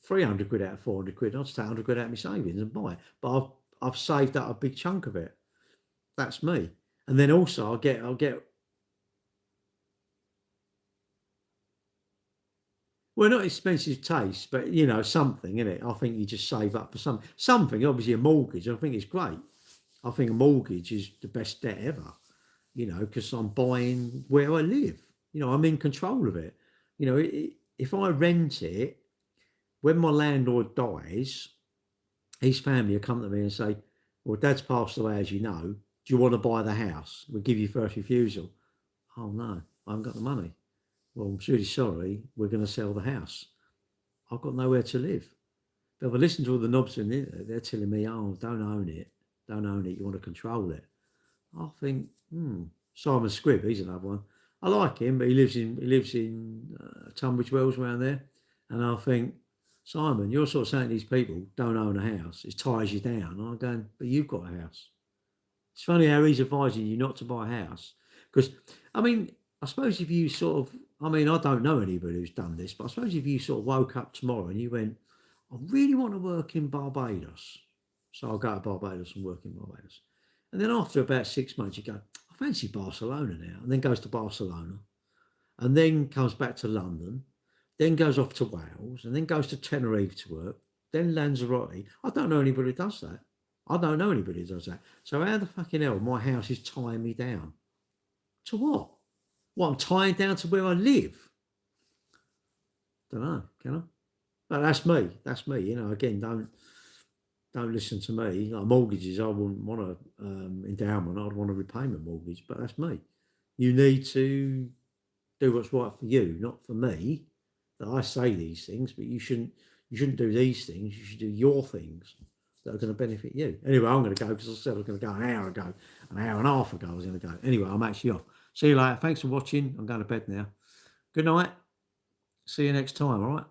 300 quid out of 400 quid, I'll just take 100 quid out of my savings and buy it. But I've saved up a big chunk of it. That's me. And then also I'll get well, not expensive taste, but you know, something in it. I think you just save up for something. Obviously, a mortgage. I think it's great. I think a mortgage is the best debt ever. You know, because I'm buying where I live. You know, I'm in control of it. You know, if I rent it, when my landlord dies, his family will come to me and say, "Well, Dad's passed away, as you know. Do you want to buy the house? We'll give you first refusal." Oh no, I haven't got the money. Well, I'm really sorry, we're going to sell the house. I've got nowhere to live. But if I listen to all the knobs in it, they're telling me, oh, don't own it. Don't own it. You want to control it. I think, Simon Squibb, he's another one. I like him, but he lives in Tunbridge Wells around there. And I think, Simon, you're sort of saying to these people, don't own a house. It ties you down. And I'm going, but you've got a house. It's funny how he's advising you not to buy a house. Because, I mean, I suppose if you sort of, I mean, I don't know anybody who's done this, but I suppose if you sort of woke up tomorrow and you went, I really want to work in Barbados. So I'll go to Barbados and work in Barbados. And then after about 6 months, you go, I fancy Barcelona now. And then goes to Barcelona. And then comes back to London. Then goes off to Wales. And then goes to Tenerife to work. Then Lanzarote. I don't know anybody who does that. I don't know anybody who does that. So how the fucking hell my house is tying me down? To what? Well, I'm tying down to where I live. Don't know, can I? But that's me. That's me. You know, again, don't listen to me. Like mortgages, I wouldn't want an endowment. I'd want a repayment mortgage, but that's me. You need to do what's right for you, not for me. That I say these things, but you shouldn't do these things. You should do your things that are going to benefit you. Anyway, I'm going to go because I said I was going to go an hour and a half ago I was going to go. Anyway, I'm actually off. See you later. Thanks for watching. I'm going to bed now. Good night. See you next time. All right.